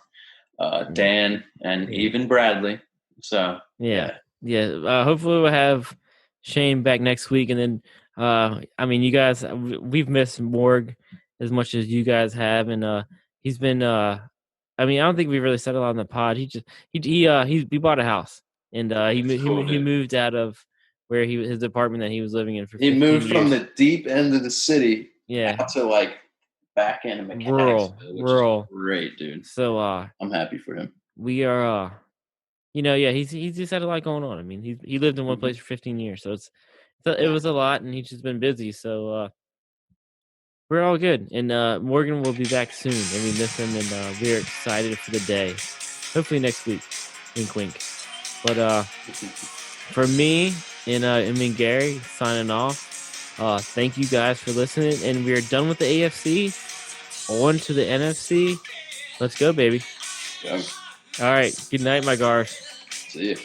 Dan, and even Bradley. So yeah. Hopefully we'll have Shane back next week, and then you guys, we've missed Morg as much as you guys have, and he's been. I don't think we really said a lot on the pod. He bought a house, and he moved out of where his apartment that he was living in for. He moved from the deep end of the city, out to like back end of Mechanicsville, rural. Great, dude. So I'm happy for him. We are, he's just had a lot going on. I mean, he lived in one place for 15 years, so it was a lot, and he's just been busy. So we're all good, and Morgan will be back soon, and we miss him, and we're excited for the day. Hopefully next week, wink, wink. But for me and Gary signing off. Thank you guys for listening, and we are done with the AFC. On to the NFC. Let's go, baby. Yeah. All right. Good night, my Gars. See you.